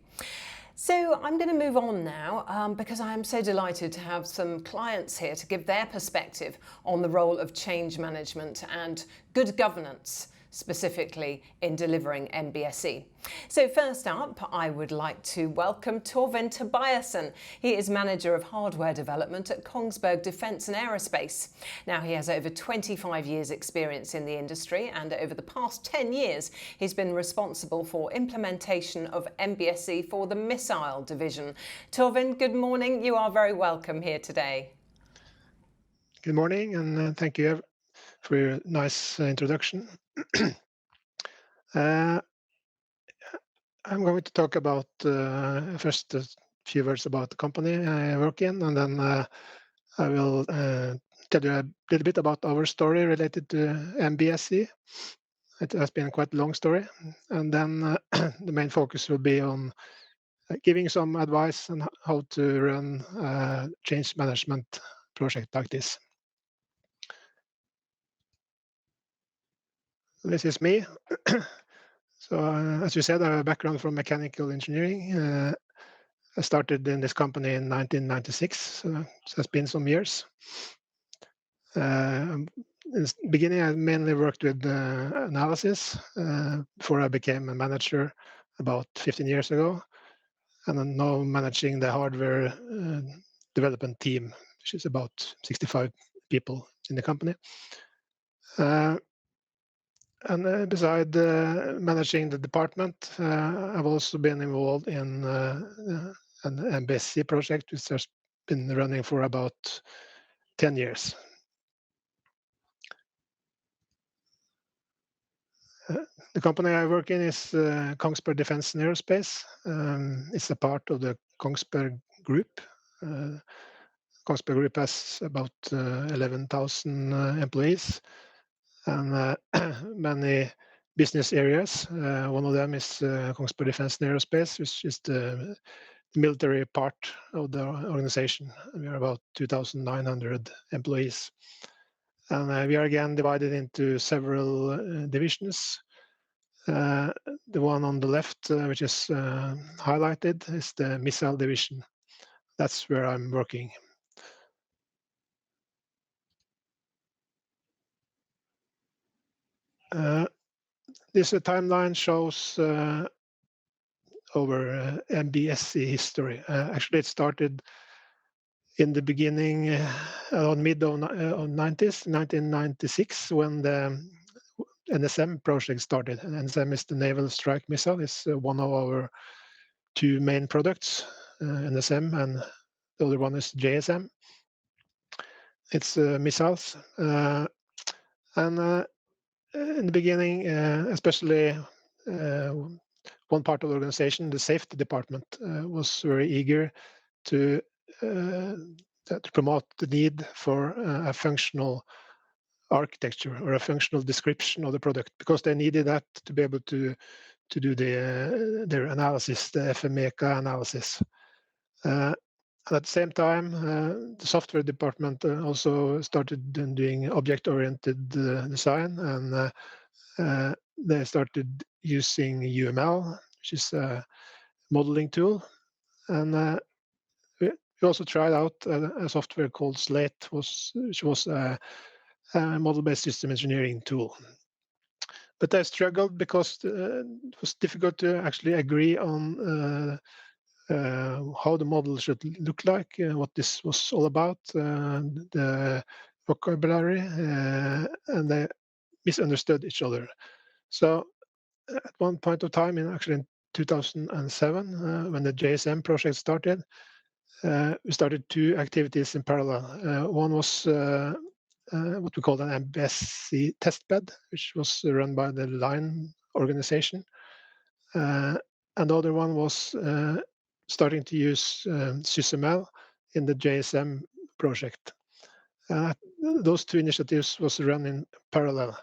So I'm going to move on now because I am so delighted to have some clients here to give their perspective on the role of change management and good governance, specifically in delivering MBSE. So first up, I would like to welcome Torvin Tobiasen. He is Manager of Hardware Development at Kongsberg Defence and Aerospace. Now, he has over 25 years experience in the industry, and over the past 10 years, he's been responsible for implementation of MBSE for the Missile Division. Torvin, good morning. You are very welcome here today.
Good morning, and thank you for your nice introduction. I'm going to talk about first a few words about the company I work in, and then I will tell you a little bit about our story related to MBSE. It has been quite a long story, and then the main focus will be on giving some advice on how to run a change management project like this. This is me. So, as you said, I have a background from mechanical engineering. I started in this company in 1996, so it has been some years. In the beginning, I mainly worked with analysis before I became a manager about 15 years ago. And I'm now managing the hardware development team, which is about 65 people in the company. And beside managing the department, I've also been involved in an MBSE project, which has been running for about 10 years. The company I work in is Kongsberg Defence and Aerospace. It's a part of the Kongsberg Group. Kongsberg Group has about 11,000 employees and many business areas. One of them is Kongsberg Defence and Aerospace, which is the military part of the organization. We are about 2,900 employees. And we are again divided into several divisions. The one on the left, which is highlighted, is the Missile Division. That's where I'm working. This timeline shows our MBSE history. Actually, it started in the beginning, mid of 90s, 1996, when the NSM project started. And NSM is the Naval Strike Missile. It's one of our two main products, NSM, and the other one is JSM. It's missiles. And in the beginning, especially one part of the organization, the safety department, was very eager to promote the need for a functional architecture or a functional description of the product, because they needed that to be able to do their analysis, the FMEK analysis. At the same time, the software department also started doing object-oriented design, and they started using UML, which is a modeling tool. And we also tried out a software called Slate, which was a model-based system engineering tool. But I struggled because it was difficult to actually agree on how the model should look like, what this was all about, the vocabulary, and they misunderstood each other. So at one point of time, in 2007, when the JSM project started, we started two activities in parallel. One was what we call an MBSE testbed, which was run by the line organization. And the other one was starting to use SysML in the JSM project. Those two initiatives was run in parallel.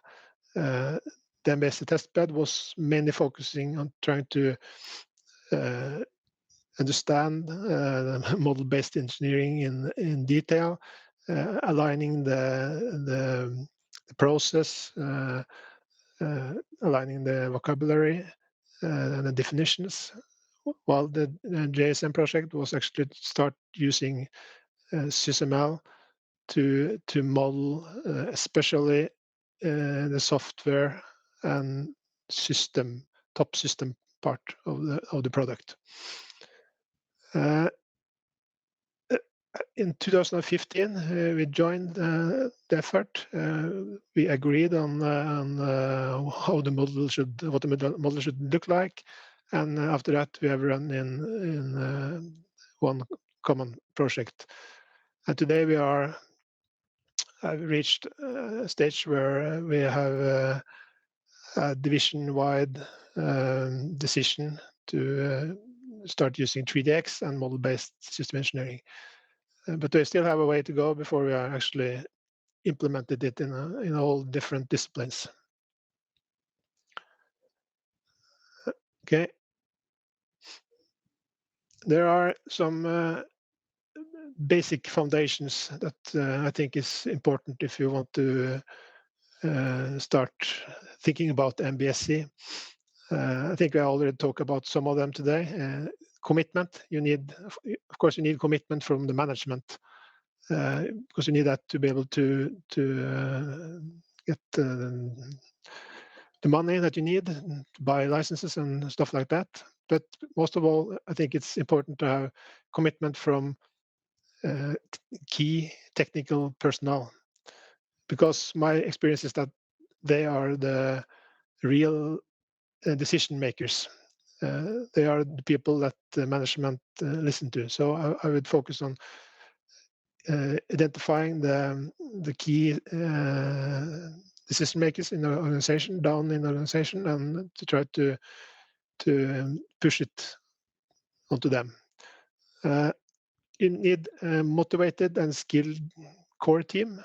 The MBSE testbed was mainly focusing on trying to understand model-based engineering in detail, aligning the process, aligning the vocabulary and the definitions, while the JSM project was actually start using SysML to model especially the software and top system part of the product. In 2015, we joined the effort. We agreed on what the model should look like, and after that, we have run in one common project. And today we have reached a stage where we have a division-wide decision to start using 3DX and model-based system engineering. But we still have a way to go before we are actually implemented it in all different disciplines. Okay. There are some basic foundations that I think is important if you want to start thinking about MBSE. I think I already talked about some of them today. Commitment. Of course, you need commitment from the management, because you need that to be able to get the money that you need to buy licenses and stuff like that. But most of all, I think it's important to have commitment from key technical personnel, because my experience is that they are the real decision makers. They are the people that the management listen to. So I would focus on identifying the key decision makers in the organization, down in the organization, and to try to push it onto them. You need a motivated and skilled core team.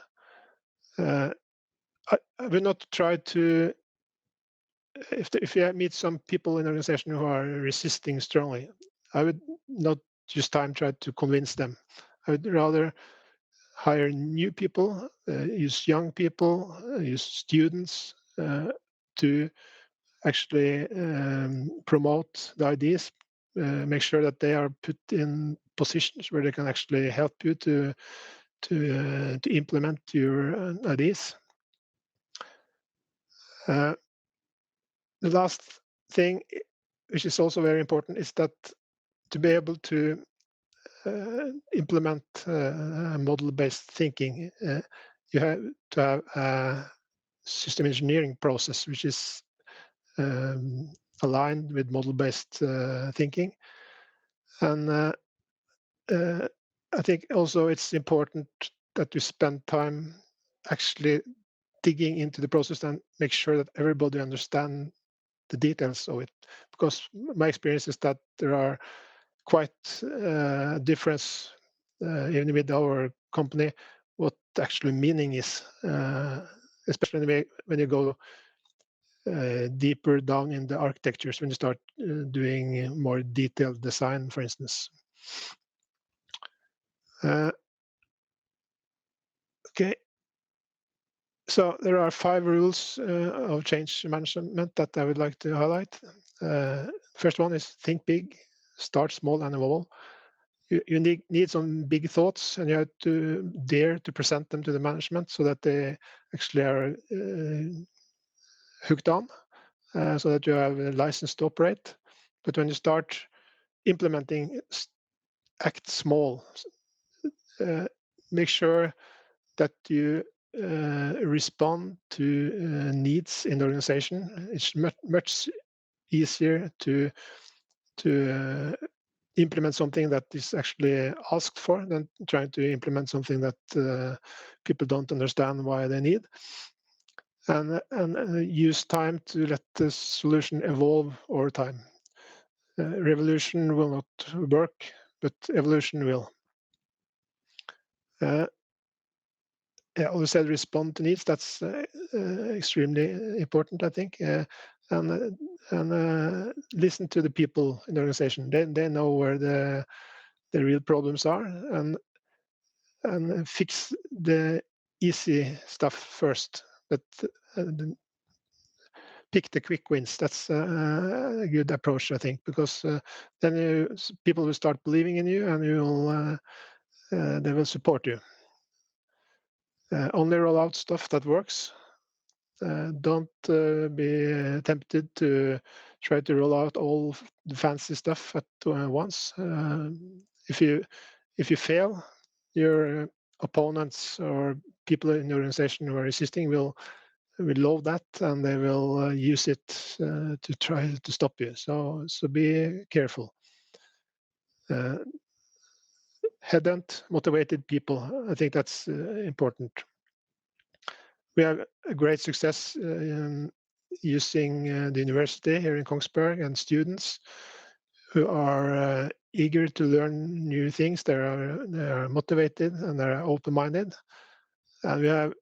I will not try to, if you meet some people in the organization who are resisting strongly, I would not use time try to convince them. I would rather hire new people, use young people, use students to actually promote the ideas, make sure that they are put in positions where they can actually help you to implement your ideas. The last thing, which is also very important, is that to be able to implement model-based thinking, you have to have a system engineering process which is aligned with model-based thinking. And I think also it's important that you spend time actually digging into the process and make sure that everybody understands the details of it. Because my experience is that there are quite difference even with our company what actually meaning is, especially when you go deeper down in the architectures, when you start doing more detailed design, for instance. Okay. So there are 5 rules of change management that I would like to highlight. First one is think big, start small and evolve. You need some big thoughts, and you have to dare to present them to the management so that they actually are hooked on, so that you have a license to operate. But when you start implementing, act small. Make sure that you respond to needs in the organization. It's much easier to implement something that is actually asked for than trying to implement something that people don't understand why they need. And use time to let the solution evolve over time. Revolution will not work, but evolution will. I always said respond to needs. That's extremely important, I think. And listen to the people in the organization. They know where the real problems are, and fix the easy stuff first. But pick the quick wins. That's a good approach, I think, because then people will start believing in you, and they will support you. Only roll out stuff that works. Don't be tempted to try to roll out all the fancy stuff at once. If you fail, your opponents or people in the organization who are resisting will love that, and they will use it to try to stop you. So be careful. Headhunt motivated people. I think that's important. We have a great success using the university here in Kongsberg and students who are eager to learn new things. They are motivated and they are open-minded. And we have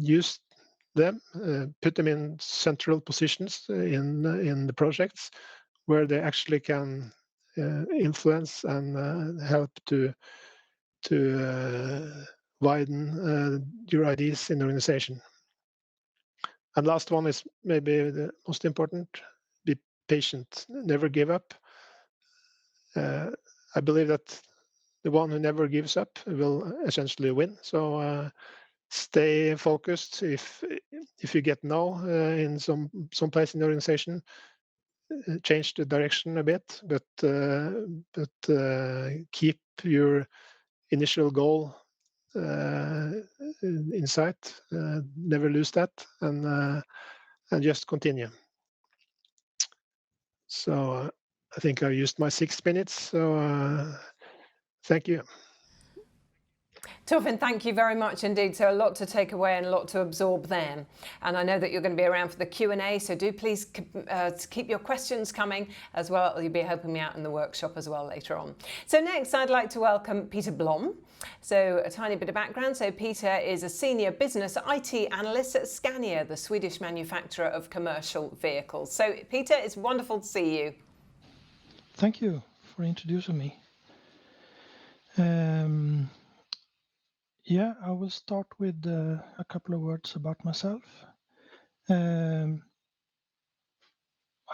used them, put them in central positions in the projects where they actually can influence and help to widen your ideas in the organization. And last one is maybe the most important: be patient, never give up. I believe that the one who never gives up will essentially win. So stay focused. If you get no in some place in the organization, change the direction a bit, but keep your initial goal in sight. Never lose that, and just continue. So I think I used my 6 minutes. So thank you.
Torfinn, thank you very much indeed. So a lot to take away and a lot to absorb then. And I know that you're going to be around for the Q&A, so do please keep your questions coming as well. You'll be helping me out in the workshop as well later on. So next, I'd like to welcome Peter Blom. So a tiny bit of background. So Peter is a senior business IT analyst at Scania, the Swedish manufacturer of commercial vehicles. So Peter, it's wonderful to see you.
Thank you for introducing me. Yeah, I will start with a couple of words about myself. I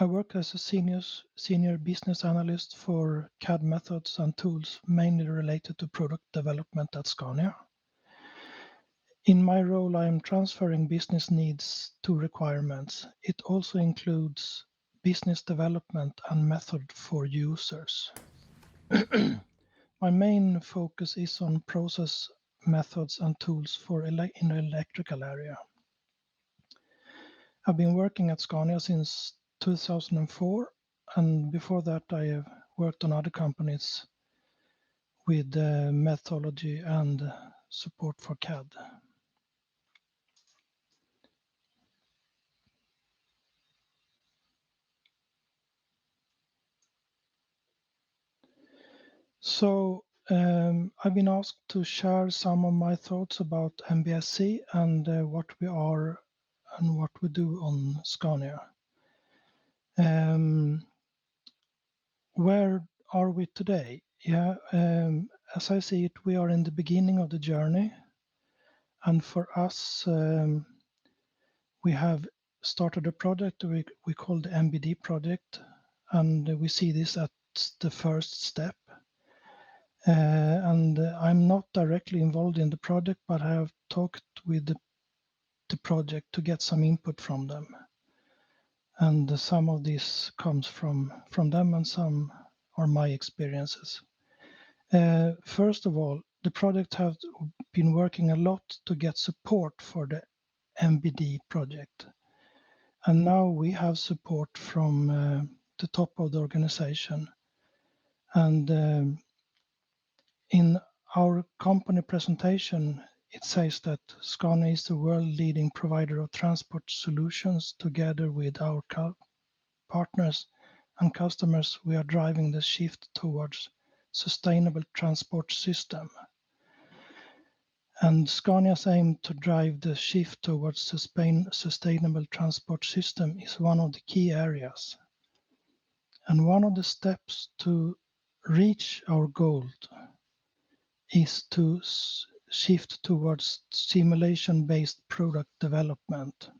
work as a senior business analyst for CAD methods and tools, mainly related to product development at Scania. In my role, I am transferring business needs to requirements. It also includes business development and method for users. My main focus is on process methods and tools in the electrical area. I've been working at Scania since 2004, and before that I have worked on other companies with methodology and support for CAD. So I've been asked to share some of my thoughts about MBSE and what we are and what we do on Scania. Where are we today? Yeah, as I see it, we are in the beginning of the journey. And for us, we have started a project we call the MBD project, and we see this as the first step. And I'm not directly involved in the project, but I have talked with the project to get some input from them. And some of this comes from them and some are my experiences. First of all, the project has been working a lot to get support for the MBD project. And now we have support from the top of the organization. And in our company presentation, it says that Scania is the world-leading provider of transport solutions. Together with our partners and customers, we are driving the shift towards sustainable transport system. And Scania's aim to drive the shift towards sustainable transport system is one of the key areas. And one of the steps to reach our goal is to shift towards simulation-based product development.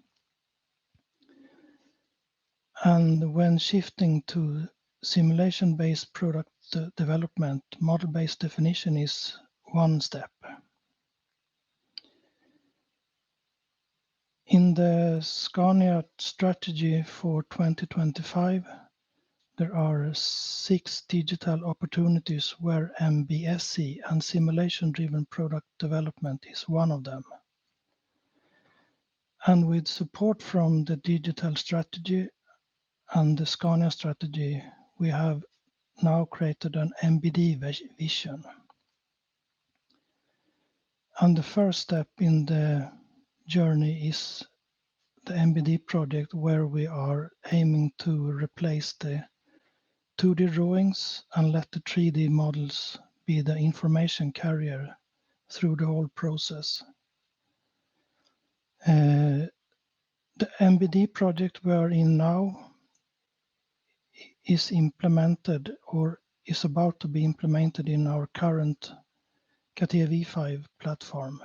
And when shifting to simulation-based product development, model-based definition is one step. In the Scania strategy for 2025, there are 6 digital opportunities where MBSE and simulation-driven product development is one of them. And with support from the digital strategy and the Scania strategy, we have now created an MBD vision. And the first step in the journey is the MBD project, where we are aiming to replace the 2D drawings and let the 3D models be the information carrier through the whole process. The MBD project we are in now is implemented or is about to be implemented in our current CATIA V5 platform.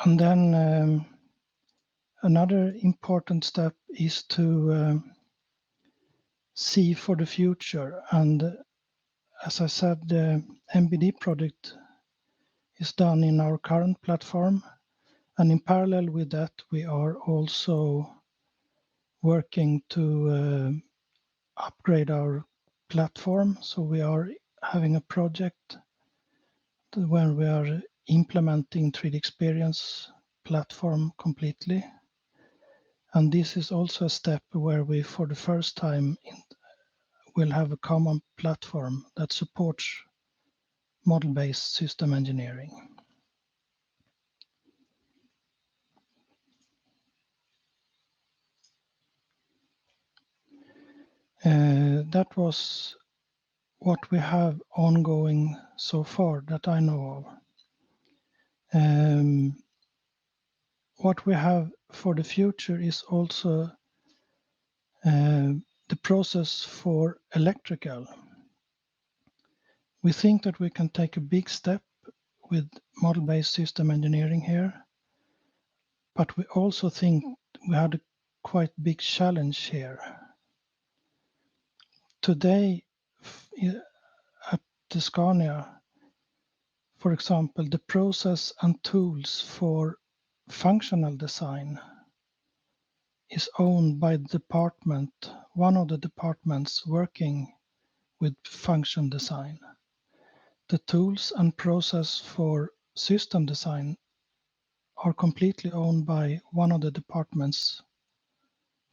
And then another important step is to see for the future. And as I said, the MBD project is done in our current platform. And in parallel with that, we are also working to upgrade our platform. So we are having a project where we are implementing 3D Experience platform completely. And this is also a step where we, for the first time, will have a common platform that supports model-based system engineering. That was what we have ongoing so far that I know of. What we have for the future is also the process for electrical. We think that we can take a big step with model-based system engineering here, but we also think we had a quite big challenge here. Today, at the Scania, for example, the process and tools for functional design is owned by the department, one of the departments working with function design. The tools and process for system design are completely owned by one of the departments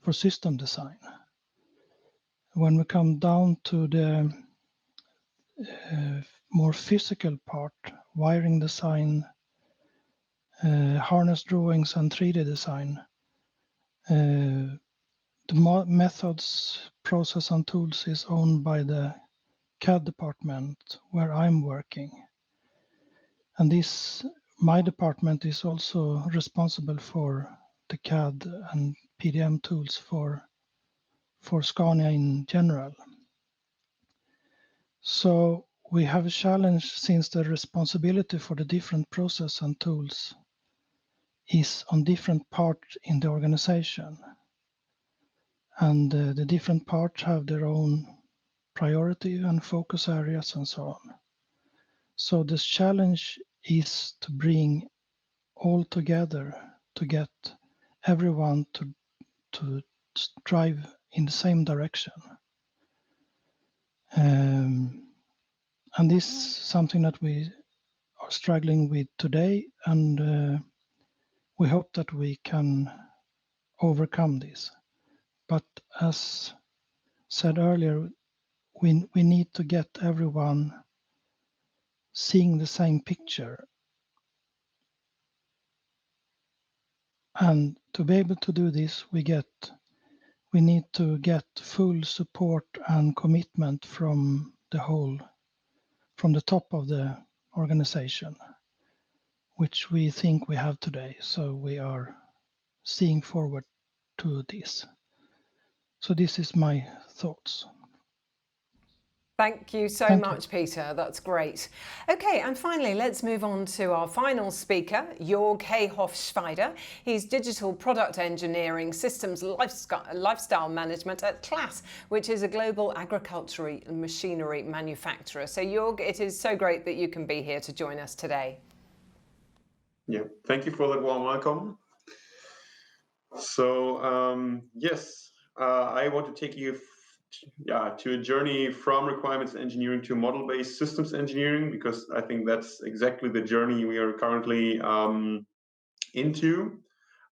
for system design. When we come down to the more physical part, wiring design, harness drawings and 3D design, the methods, process and tools is owned by the CAD department where I'm working. And my department is also responsible for the CAD and PDM tools for Scania in general. So we have a challenge since the responsibility for the different process and tools is on different parts in the organization. And the different parts have their own priority and focus areas and so on. So this challenge is to bring all together to get everyone to drive in the same direction. And this is something that we are struggling with today, and we hope that we can overcome this. But as said earlier, we need to get everyone seeing the same picture. And to be able to do this, we need to get full support and commitment from the top of the organization, which we think we have today. So we are seeing forward to this. So this is my thoughts.
Thank you so much, Peter. That's great. Okay, and finally, let's move on to our final speaker, Jörg Heyhoff-Schweider. He's Digital Product Engineering Systems Lifestyle Management at CLAS, which is a global agricultural machinery manufacturer. So Jörg, it is so great that you can be here to join us today.
Yeah, thank you for that warm welcome. So, yes, I want to take you to a journey from requirements engineering to model-based systems engineering, because I think that's exactly the journey we are currently into.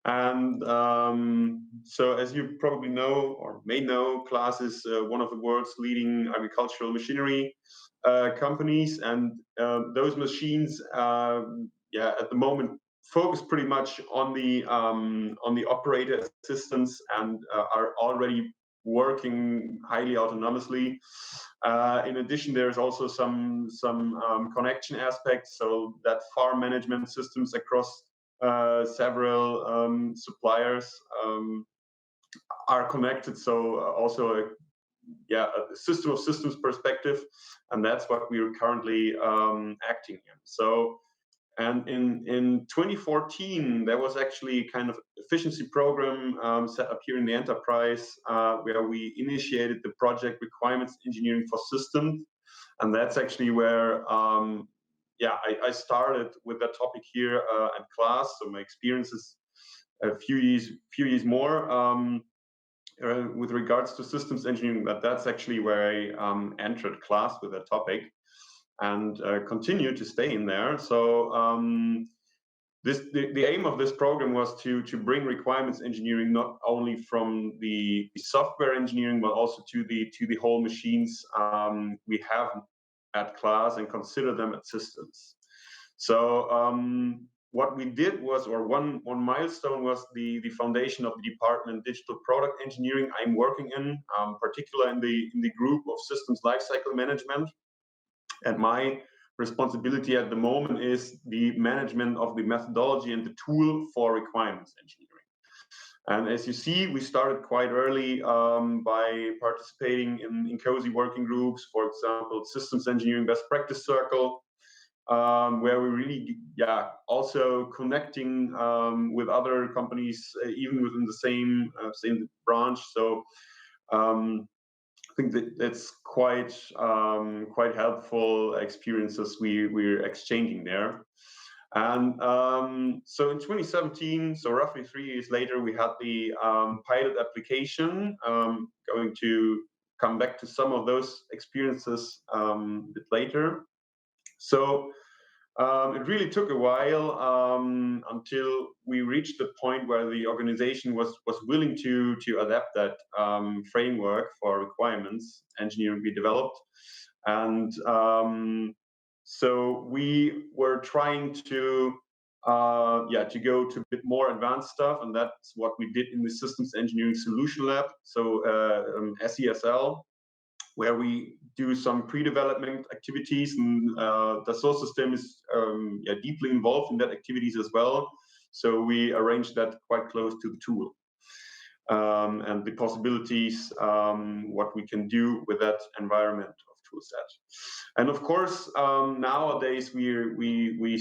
And so, as you probably know or may know, CLAS is one of the world's leading agricultural machinery companies, and those machines, at the moment, focus pretty much on the operator assistance and are already working highly autonomously. In addition, there's also some connection aspects, so that farm management systems across several suppliers are connected. So also a system of systems perspective, and that's what we are currently acting in. So. And in 2014, there was actually kind of efficiency program set up here in the enterprise where we initiated the project requirements engineering for systems. And that's actually where, I started with that topic here at CLAS. So my experience is a few years more with regards to systems engineering, but that's actually where I entered CLAS with that topic. And continue to stay in there. So the aim of this program was to bring requirements engineering not only from the software engineering, but also to the whole machines we have at CLAS and consider them as systems. So what we did was, or one milestone was the foundation of the department Digital Product Engineering I'm working in, particularly in the group of Systems Lifecycle Management. And my responsibility at the moment is the management of the methodology and the tool for requirements engineering. And as you see, we started quite early by participating in cozy working groups, for example, Systems Engineering Best Practice Circle, where we really, also connecting with other companies, even within the same branch. So. I think that's quite helpful experiences we're exchanging there. And so in 2017, so roughly 3 years later, we had the pilot application. Going to come back to some of those experiences a bit later. So It really took a while until we reached the point where the organization was willing to adapt that framework for requirements engineering we developed. And so we were trying to go to a bit more advanced stuff, and that's what we did in the Systems Engineering Solution Lab, so SESL, where we do some pre-development activities, and Dassault Systèmes is deeply involved in that activities as well. So we arranged that quite close to the tool and the possibilities, what we can do with that environment of tool set. And of course, nowadays we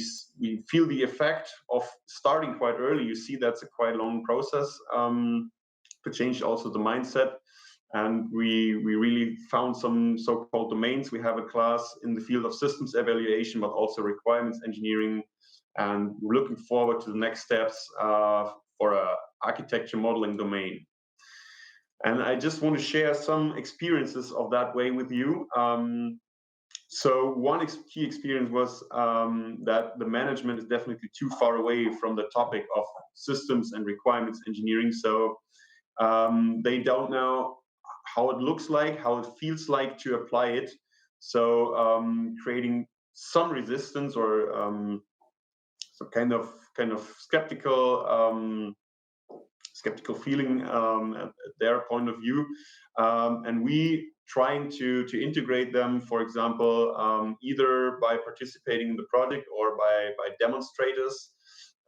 feel the effect of starting quite early. You see, that's a quite long process to change also the mindset. And we really found some so-called domains. We have a class in the field of systems evaluation, but also requirements engineering. And we're looking forward to the next steps for a architecture modeling domain. And I just want to share some experiences of that way with you. So one key experience was that the management is definitely too far away from the topic of systems and requirements engineering. So they don't know how it looks like, how it feels like to apply it. So creating some resistance or some kind of skeptical feeling at their point of view, and we trying to integrate them, for example, either by participating in the project or by demonstrators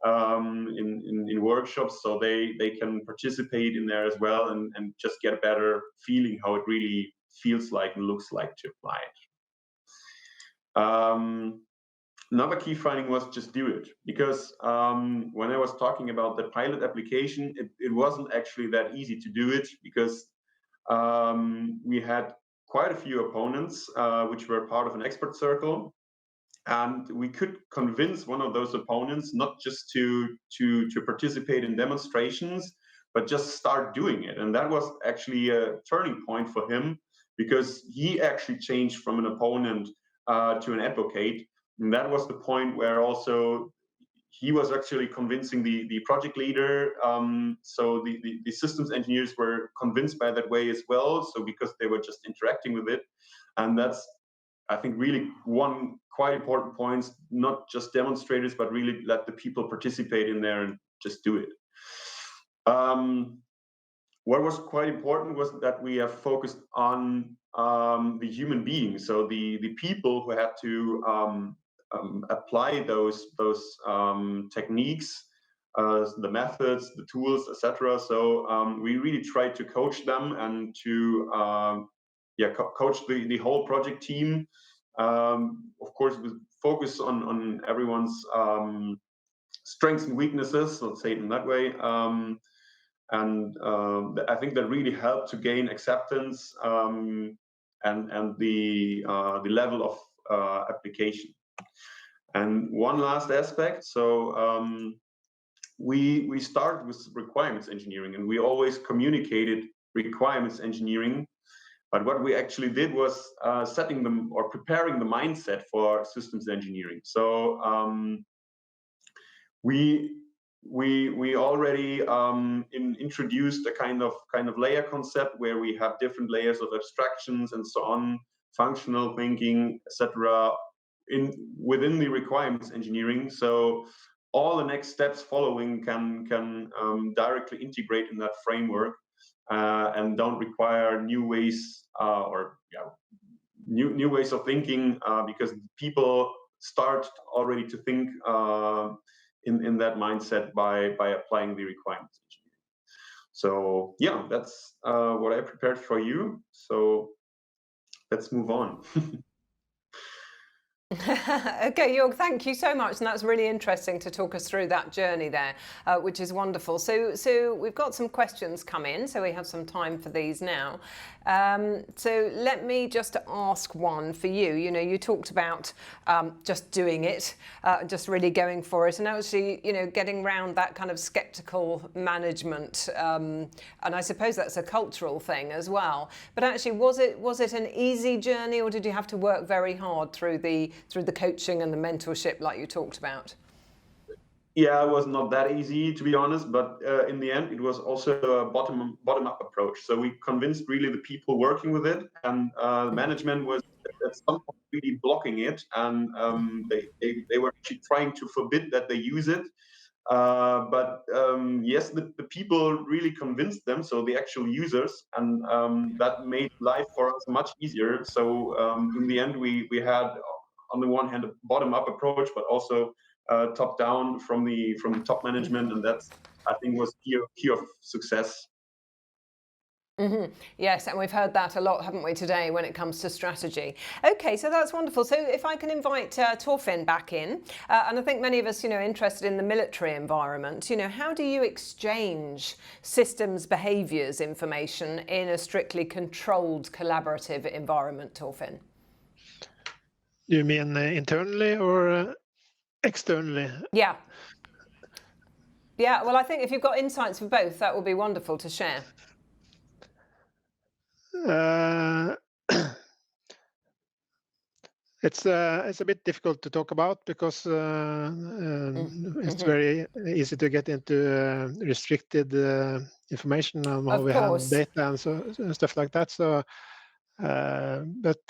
in workshops, so they can participate in there as well and just get a better feeling how it really feels like and looks like to apply it. Another key finding was just do it, because when I was talking about the pilot application, it wasn't actually that easy to do it, because we had quite a few opponents which were part of an expert circle, and we could convince one of those opponents not just to participate in demonstrations, but just start doing it. And that was actually a turning point for him, because he actually changed from an opponent to an advocate. And that was the point where also he was actually convincing the project leader. So the systems engineers were convinced by that way as well. So because they were just interacting with it. And that's, I think, really one quite important point, not just demonstrators, but really let the people participate in there and just do it. What was quite important was that we have focused on the human being. So the people who had to apply those techniques, the methods, the tools, etc. So we really tried to coach them and to coach the whole project team. Of course, with focus on everyone's strengths and weaknesses, let's say it in that way. And I think that really helped to gain acceptance and the level of application. And one last aspect, so we started with requirements engineering, and we always communicated requirements engineering. But what we actually did was setting them or preparing the mindset for systems engineering. So we already introduced a kind of layer concept where we have different layers of abstractions and so on, functional thinking, etc. within the requirements engineering. So all the next steps following can directly integrate in that framework and don't require new ways new ways of thinking, because people start already to think in that mindset by applying the requirements engineering. So yeah, that's what I prepared for you. So let's move on.
Okay, Jörg, thank you so much, and that's really interesting to talk us through that journey there, which is wonderful. So we've got some questions come in, so we have some time for these now. So let me just ask one for you. You know, you talked about just doing it, just really going for it, and actually, you know, getting around that kind of skeptical management, and I suppose that's a cultural thing as well. But actually, was it an easy journey, or did you have to work very hard through the through the coaching and the mentorship like you talked about?
Yeah, it was not that easy, to be honest, but in the end, it was also a bottom-up approach. So we convinced really the people working with it, and the management was at some point really blocking it, and they were actually trying to forbid that they use it. But yes, the people really convinced them, so the actual users, and that made life for us much easier. So in the end, we had, on the one hand, a bottom-up approach, but also top-down from the top management, and that's, I think, was key of success.
Mm-hmm. Yes, and we've heard that a lot, haven't we, today when it comes to strategy. Okay, so that's wonderful. So if I can invite Torfinn back in, and I think many of us, interested in the military environment, how do you exchange systems behaviours information in a strictly controlled collaborative environment, Torfinn?
You mean internally or externally?
Yeah. Yeah, well, I think if you've got insights for both, that would be wonderful to share.
It's a bit difficult to talk about because it's very easy to get into restricted information on how we handle data and stuff like that. So, but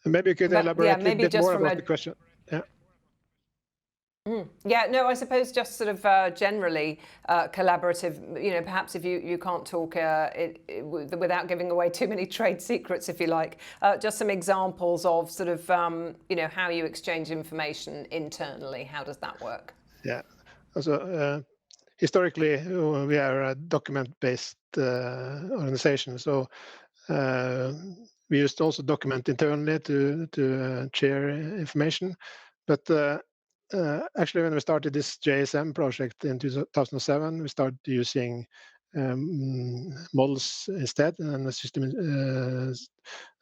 maybe you could elaborate a bit more about the question. Yeah.
Yeah, no, I suppose just sort of generally collaborative, perhaps if you can't talk without giving away too many trade secrets, if you like, just some examples of sort of, how you exchange information internally. How does that work?
Yeah, also historically we are a document-based organization, so we used to also document internally to share information, but actually, when we started this JSM project in 2007, we started using models instead, and a system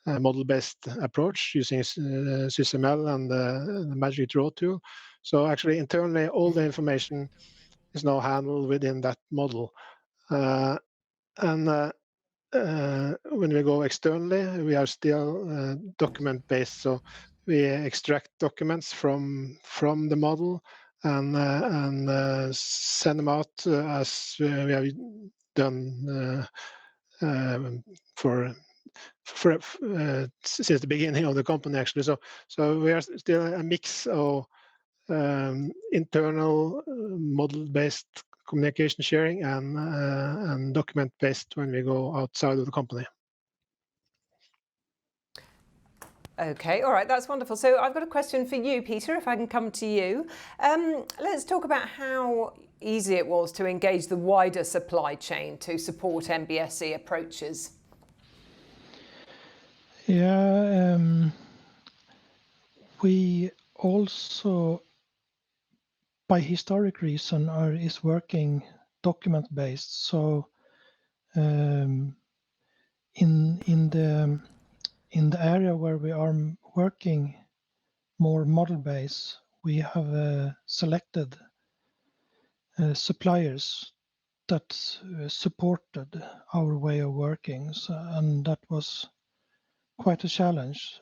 model-based approach using SysML and the Magic Draw tool. So actually, internally, all the information is now handled within that model. And when we go externally, we are still document-based. So we extract documents from the model and send them out as we have done since the beginning of the company, actually. So we are still a mix of internal model-based communication sharing and document-based when we go outside of the company.
Okay, all right, that's wonderful. So I've got a question for you, Peter, if I can come to you. Let's talk about how easy it was to engage the wider supply chain to support MBSE approaches.
Yeah, we also, by historic reason, is working document-based. So in the area where we are working more model-based, we have selected suppliers that supported our way of working, and that was quite a challenge.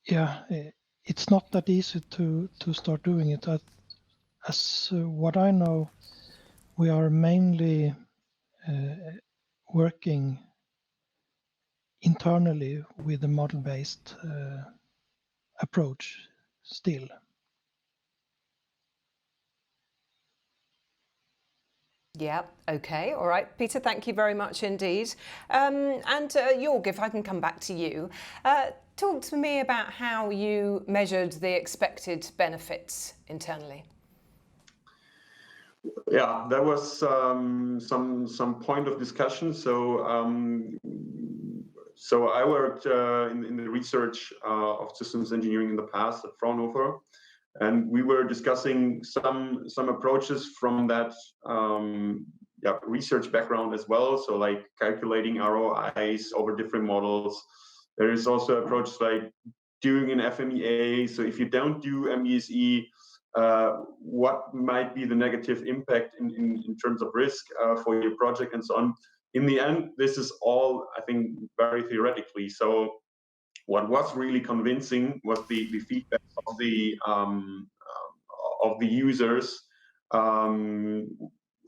Yeah, it's not that easy to start doing it. As what I know, we are mainly working internally with a model-based approach still.
Yeah, okay, all right. Peter, thank you very much indeed. And Jorg, if I can come back to you, talk to me about how you measured the expected benefits internally.
Yeah, there was some point of discussion. So I worked in the research of systems engineering in the past at Fraunhofer, and we were discussing some approaches from that research background as well. So like calculating ROIs over different models. There is also approaches like doing an FMEA. So if you don't do MBSE, what might be the negative impact in terms of risk for your project and so on. in the end, this is all, I think, very theoretically. So what was really convincing was the feedback of the users,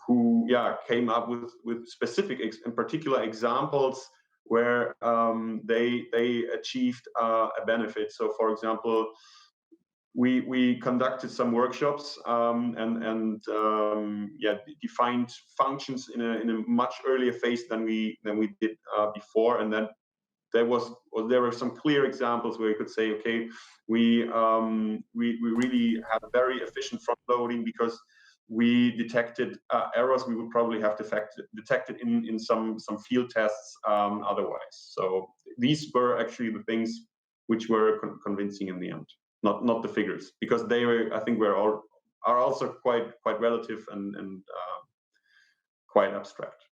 who came up with specific in particular examples where they achieved a benefit. So, for example, we conducted some workshops and defined functions in a much earlier phase than we did before, and then there were some clear examples where you could say, okay, we really had a very efficient front loading because we detected errors we would probably have detected in some field tests otherwise. So these were actually the things which were convincing in the end, not the figures, because they were, I think, are also quite relative and quite abstract.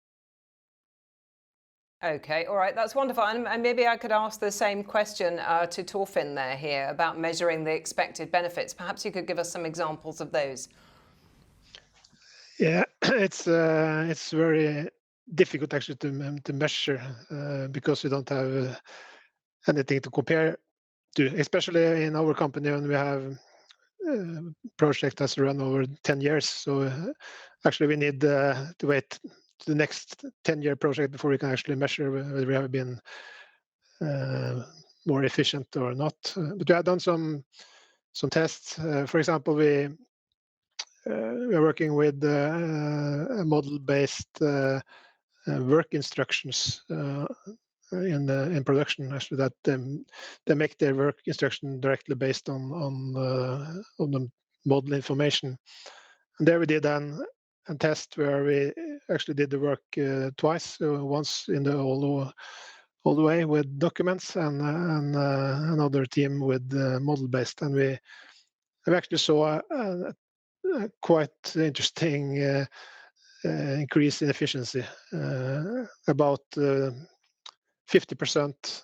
Okay, all right, that's wonderful. And maybe I could ask the same question to Torfinn there here about measuring the expected benefits. Perhaps you could give us some examples of those.
Yeah, it's very difficult actually to measure because we don't have anything to compare to, especially in our company when we have project that's run over 10 years. So actually we need to wait to the next 10-year project before we can actually measure whether we have been more efficient or not. But we have done some tests. For example, we are working with a model-based work instructions in production. Actually, that they make their work instruction directly based on the model information. And there we did a test where we actually did the work twice. Once in the all the way with documents, and another team with model-based, and we actually saw a quite interesting increase in efficiency, about 50%.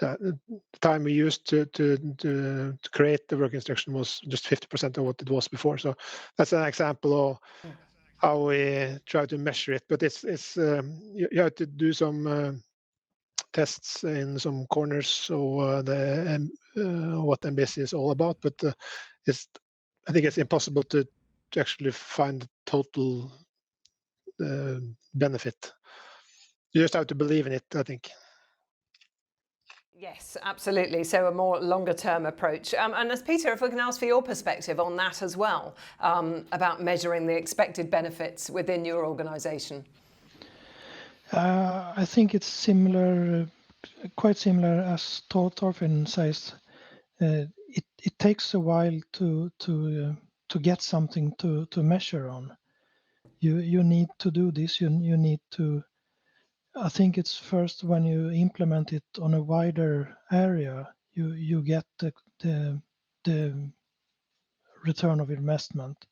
The time we used to create the work instruction was just 50% of what it was before. So that's an example of how we try to measure it. But it's you have to do some tests in some corners, so what MBSE is all about. But I think it's impossible to actually find the total benefit. You just have to believe in it, I think.
Yes, absolutely. So a more longer-term approach. And as Peter, if we can ask for your perspective on that as well, about measuring the expected benefits within your organisation.
I think it's similar, quite similar as Torfinn says. It takes a while to get something to measure on. You need to do this. You need to. I think it's first when you implement it on a wider area, you get the return of investment.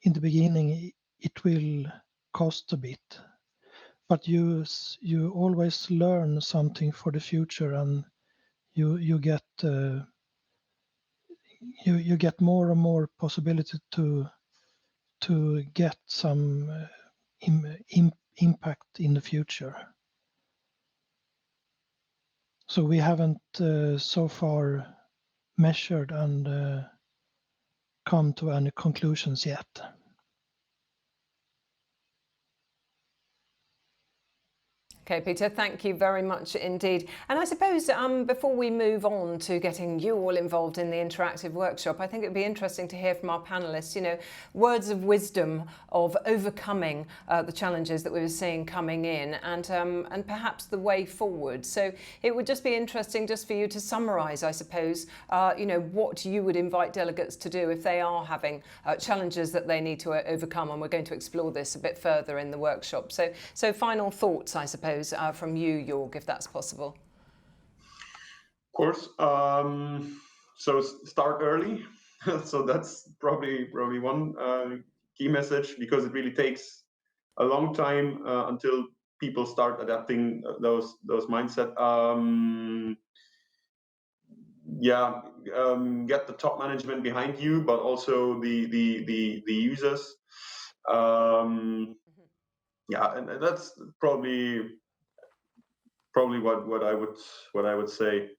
In the beginning, it will cost a bit, but you always learn something for the future, and you get you get more and more possibility to get some impact in the future. So we haven't so far measured and come to any conclusions yet.
Okay, Peter, thank you very much indeed. And I suppose before we move on to getting you all involved in the interactive workshop, I think it'd be interesting to hear from our panellists, you know, words of wisdom of overcoming the challenges that we were seeing coming in, and perhaps the way forward. So it would just be interesting just for you to summarise, I suppose, you know, what you would invite delegates to do if they are having challenges that they need to overcome, and we're going to explore this a bit further in the workshop. So final thoughts, I suppose, from you, Jorg, if that's possible.
Of course. So start early. So that's probably one key message, because it really takes a long time until people start adapting those mindset. Get the top management behind you, but also the users. Yeah, and that's probably what I would say.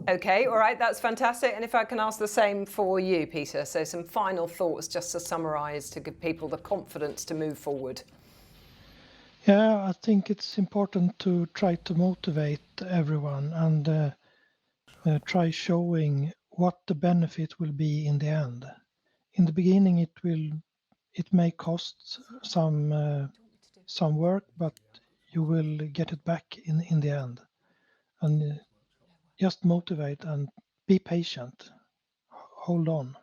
Okay, all right, that's fantastic. And if I can ask the same for you, Peter, so some final thoughts just to summarise to give people the confidence to move forward.
Yeah, I think it's important to try to motivate everyone and try showing what the benefit will be in the end. In the beginning, it may cost some work, but you will get it back in the end. And just motivate and be patient. Hold on.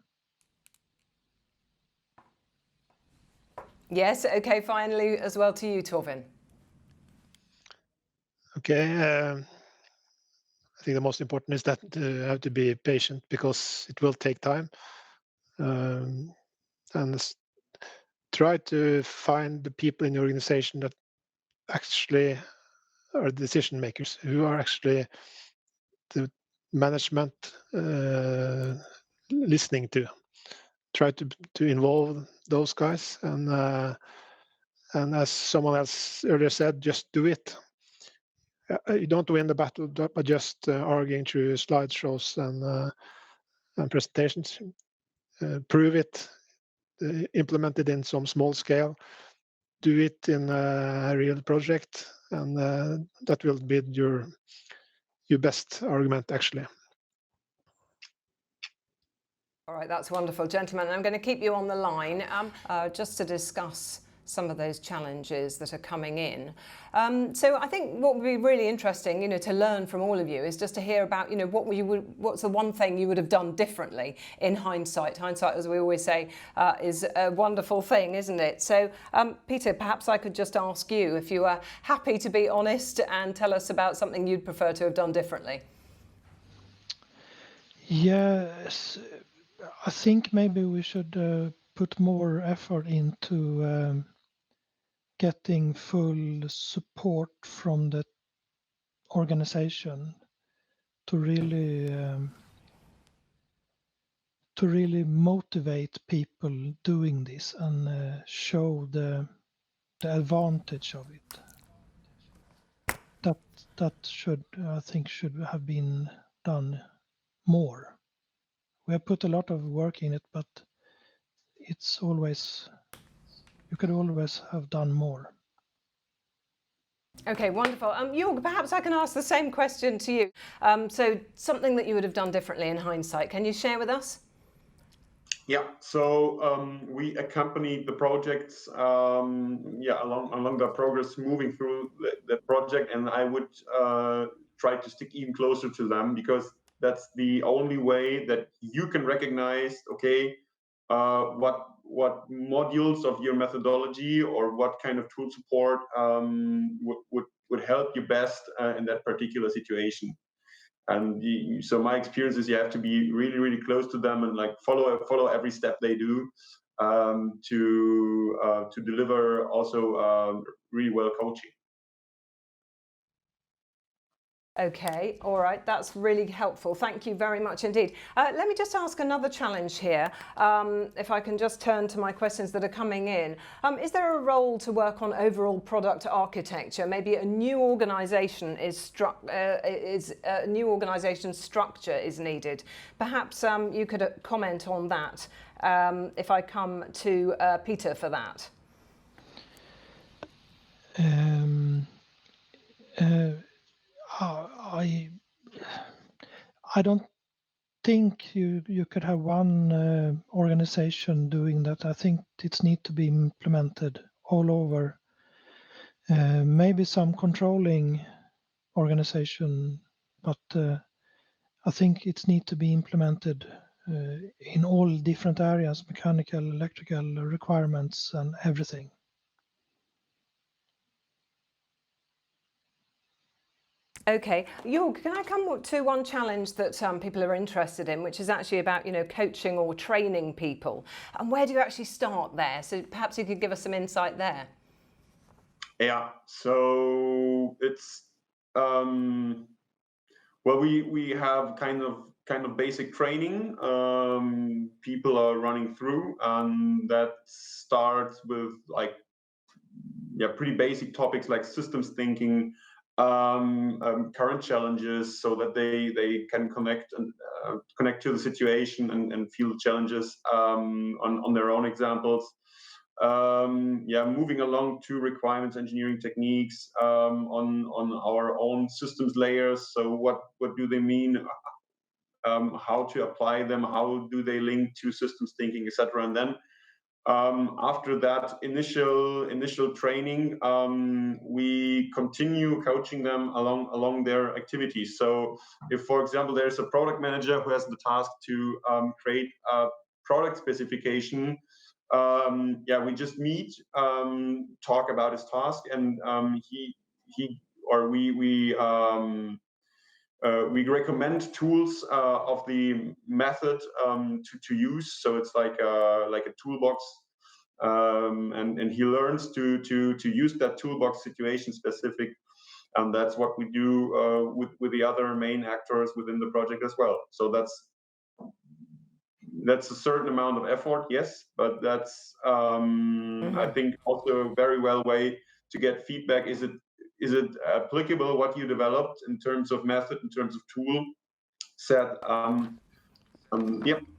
Yes, okay, finally as well to you, Torvin.
Okay, I think the most important is that you have to be patient because it will take time. And try to find the people in the organization that actually are decision makers, who are actually the management listening to. Try to involve those guys, and as someone else earlier said, just do it. You don't win the battle by just arguing through slideshows and presentations. Prove it, implement it in some small scale, do it in a real project, and that will be your best argument, actually.
All right, that's wonderful. Gentlemen, I'm going to keep you on the line just to discuss some of those challenges that are coming in. So I think what would be really interesting, to learn from all of you is just to hear about, what's the one thing you would have done differently in hindsight. Hindsight, as we always say, is a wonderful thing, isn't it? So, Peter, perhaps I could just ask you if you are happy to be honest and tell us about something you'd prefer to have done differently.
Yes, I think maybe we should put more effort into getting full support from the organization to really motivate people doing this and show the advantage of it. That should have been done more. We have put a lot of work in it, but you could always have done more.
Okay, wonderful. Jörg, perhaps I can ask the same question to you. So something that you would have done differently in hindsight, can you share with us?
Yeah, so we accompanied the projects, along the progress moving through the project, and I would try to stick even closer to them because that's the only way that you can recognize, okay, what modules of your methodology or what kind of tool support would help you best in that particular situation. And so my experience is you have to be really, really close to them and like follow every step they do to deliver also really well coaching.
Okay, all right, that's really helpful. Thank you very much indeed. Let me just ask another challenge here. If I can just turn to my questions that are coming in. Is there a role to work on overall product architecture? Maybe a new organization structure is needed. Perhaps you could comment on that if I come to Peter for that.
I don't think you could have one organization doing that. I think it needs to be implemented all over. Maybe some controlling organization, but I think it needs to be implemented in all different areas, mechanical, electrical requirements and everything.
Okay, Jörg, can I come to one challenge that people are interested in, which is actually about, coaching or training people? And where do you actually start there? So perhaps you could give us some insight there.
Yeah, so it's well, we have kind of kind of basic training people are running through, and that starts with like pretty basic topics like systems thinking, current challenges, so that they can connect to the situation and feel challenges on their own examples. Moving along to requirements engineering techniques on our own systems layers. So what do they mean? How to apply them? How do they link to systems thinking, etc. And then after that initial training, we continue coaching them along their activities. So if, for example, there's a product manager who has the task to create a product specification, we just meet, talk about his task, and we recommend tools of the method to use. So it's like a toolbox, and he learns to use that toolbox situation specific, and that's what we do with the other main actors within the project as well. So that's a certain amount of effort, yes, but that's I think also a very well way to get feedback. Is it applicable what you developed in terms of method, in terms of tool set?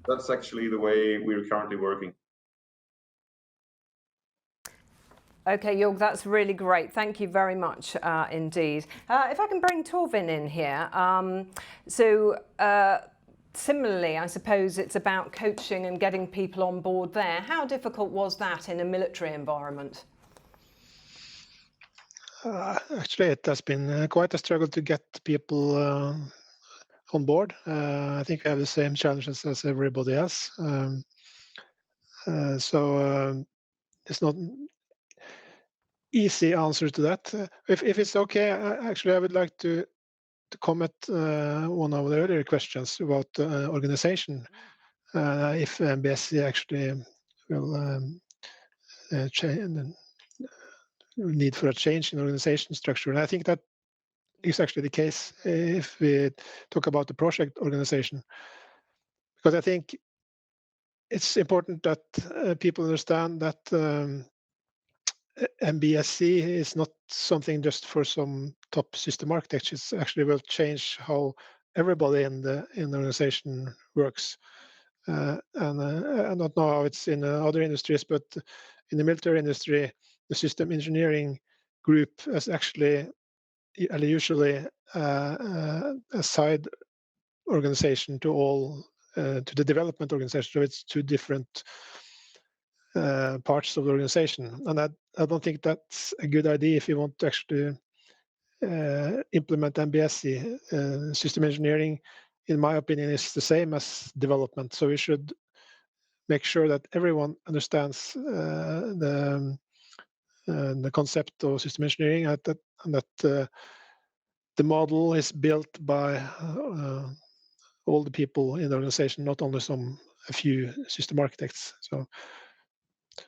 That's actually the way we're currently working.
Okay, Jörg, that's really great. Thank you very much indeed. If I can bring Torvin in here. Similarly, I suppose it's about coaching and getting people on board there. How difficult was that in a military environment?
Actually, it has been quite a struggle to get people on board. I think we have the same challenges as everybody else. So it's not easy answer to that. If it's okay, actually, I would like to comment one of the earlier questions about organization. If MBSE actually will need for a change in organization structure, and I think that is actually the case if we talk about the project organization, because I think it's important that people understand that MBSE is not something just for some top system architects. It actually will change how everybody in the organization works. And I don't know how it's in other industries, but in the military industry, the system engineering group is actually usually a side organization to all to the development organization. So it's two different parts of the organization, and I don't think that's a good idea if you want to actually implement MBSE. System engineering, in my opinion, is the same as development. So we should make sure that everyone understands the concept of system engineering, and that the model is built by all the people in the organization, not only a few system architects. So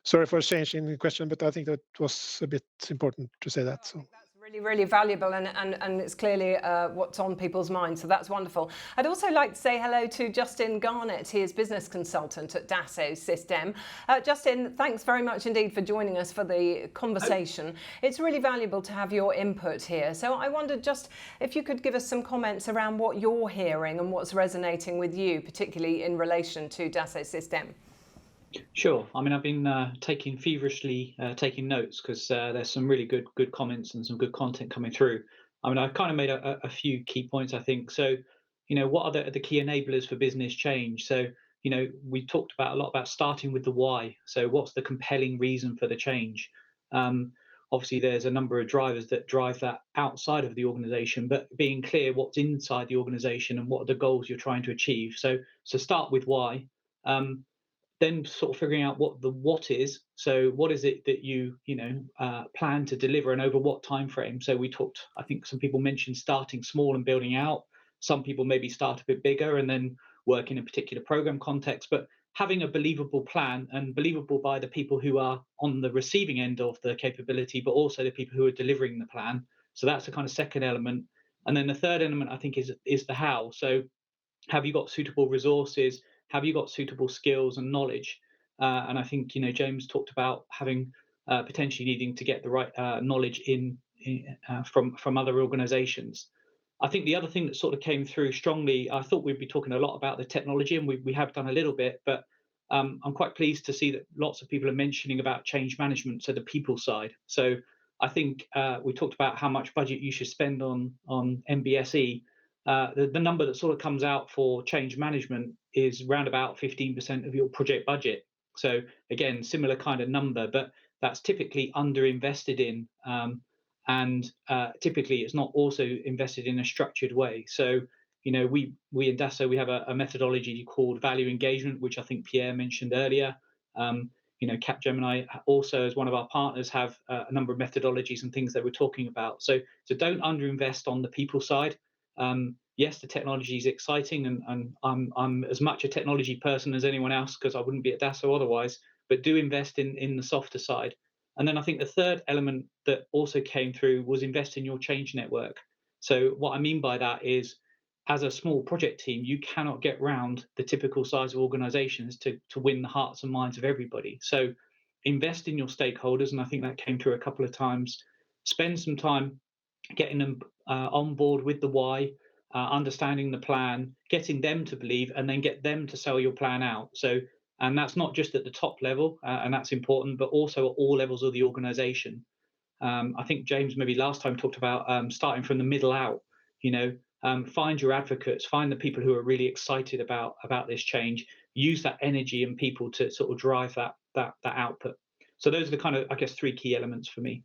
sorry for changing the question, but I think that was a bit important to say that. So.
Really, really valuable, and it's clearly what's on people's minds, so that's wonderful. I'd also like to say hello to Justin Garnett. He is business consultant at Dassault Systèmes. Justin, thanks very much indeed for joining us for the conversation. It's really valuable to have your input here. So I wondered just if you could give us some comments around what you're hearing and what's resonating with you, particularly in relation to Dassault Systèmes.
Sure. I mean, I've been feverishly taking notes because there's some really good comments and some good content coming through. I mean, I've kind of made a few key points, I think. So, what are the key enablers for business change? So, we talked a lot about starting with the why. So what's the compelling reason for the change? Obviously, there's a number of drivers that drive that outside of the organization, but being clear what's inside the organization and what are the goals you're trying to achieve. So start with why. Then sort of figuring out what the what is. So what is it that you plan to deliver and over what time frame? So we talked, I think some people mentioned starting small and building out. Some people maybe start a bit bigger and then work in a particular program context, but having a believable plan, and believable by the people who are on the receiving end of the capability, but also the people who are delivering the plan. So that's the kind of second element. And then the third element, I think, is the how. So have you got suitable resources? Have you got suitable skills and knowledge? And I think, you know, James talked about having potentially needing to get the right knowledge from other organisations. I think the other thing that sort of came through strongly, I thought we'd be talking a lot about the technology, and we have done a little bit, but I'm quite pleased to see that lots of people are mentioning about change management, so the people side. So I think we talked about how much budget you should spend on MBSE. The number that sort of comes out for change management is around about 15% of your project budget. So again, similar kind of number, but that's typically underinvested in. And typically it's not also invested in a structured way. So, you know, we in Dassault, we have a methodology called value engagement, which I think Pierre mentioned earlier. You know, Capgemini also, as one of our partners, have a number of methodologies and things that we're talking about. So don't underinvest on the people side. Yes, the technology is exciting, and I'm as much a technology person as anyone else, because I wouldn't be at Dassault otherwise. But do invest in the softer side. And then I think the third element that also came through was invest in your change network. So what I mean by that is, as a small project team, you cannot get round the typical size of organizations to win the hearts and minds of everybody. So invest in your stakeholders, and I think that came through a couple of times. Spend some time getting them on board with the why, understanding the plan, getting them to believe, and then get them to sell your plan out. So, and that's not just at the top level, and that's important, but also at all levels of the organization. I think James maybe last time talked about starting from the middle out. You know, find your advocates, find the people who are really excited about this change. Use that energy and people to sort of drive that output. So those are the kind of, I guess, 3 key elements for me.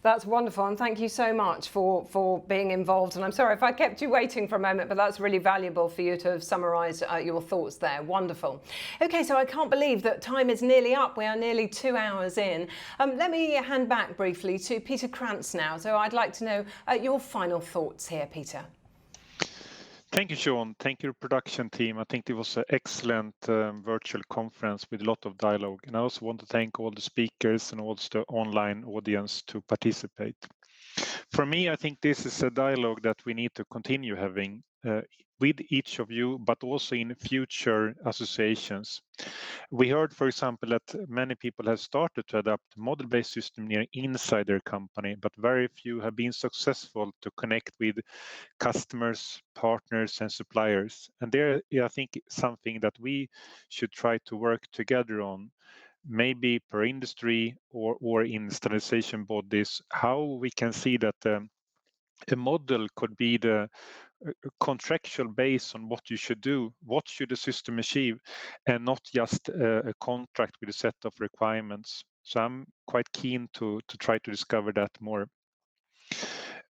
That's wonderful, and thank you so much for being involved. And I'm sorry if I kept you waiting for a moment, but that's really valuable for you to have summarised your thoughts there. Wonderful. Okay, so I can't believe that time is nearly up. We are nearly 2 hours in. Let me hand back briefly to Peter Krantz now. So I'd like to know your final thoughts here, Peter.
Thank you, Sean. Thank you, production team. I think it was an excellent virtual conference with a lot of dialogue. And I also want to thank all the speakers and also the online audience to participate. For me, I think this is a dialogue that we need to continue having with each of you, but also in future associations. We heard, for example, that many people have started to adopt model-based system engineering inside their company, but very few have been successful to connect with customers, partners, and suppliers. And there, I think, something that we should try to work together on, maybe per industry or in standardization bodies, how we can see that a model could be the contractual base on what you should do, what should the system achieve, and not just a contract with a set of requirements. So I'm quite keen to try to discover that more.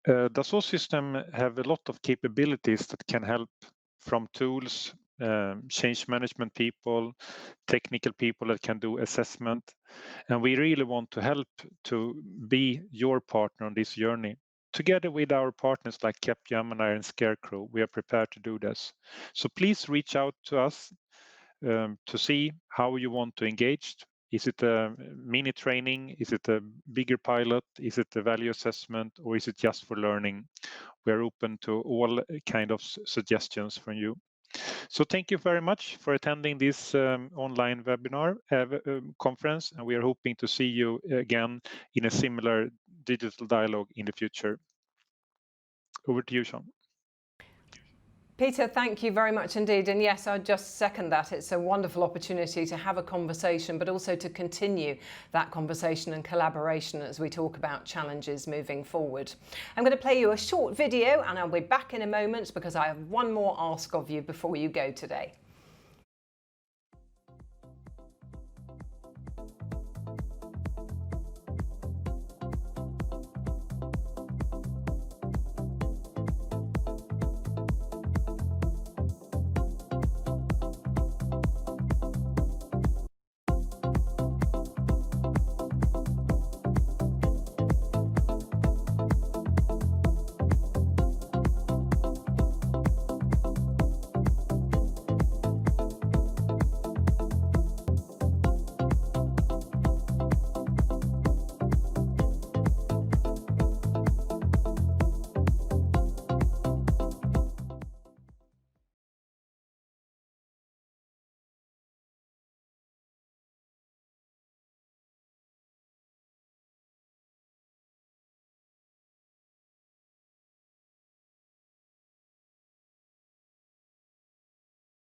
Dassault Systèmes have a lot of capabilities that can help, from tools, change management people, technical people that can do assessment. And we really want to help to be your partner on this journey. Together with our partners like Capgemini and Scarecrow, we are prepared to do this. So please reach out to us to see how you want to engage. Is it a mini training? Is it a bigger pilot? Is it a value assessment? Or is it just for learning? We're open to all kind of suggestions from you. So thank you very much for attending this online webinar conference, and we are hoping to see you again in a similar digital dialogue in the future. Over to you, Sean.
Peter, thank you very much indeed. And yes, I just second that. It's a wonderful opportunity to have a conversation, but also to continue that conversation and collaboration as we talk about challenges moving forward. I'm going to play you a short video and I'll be back in a moment because I have one more ask of you before you go today.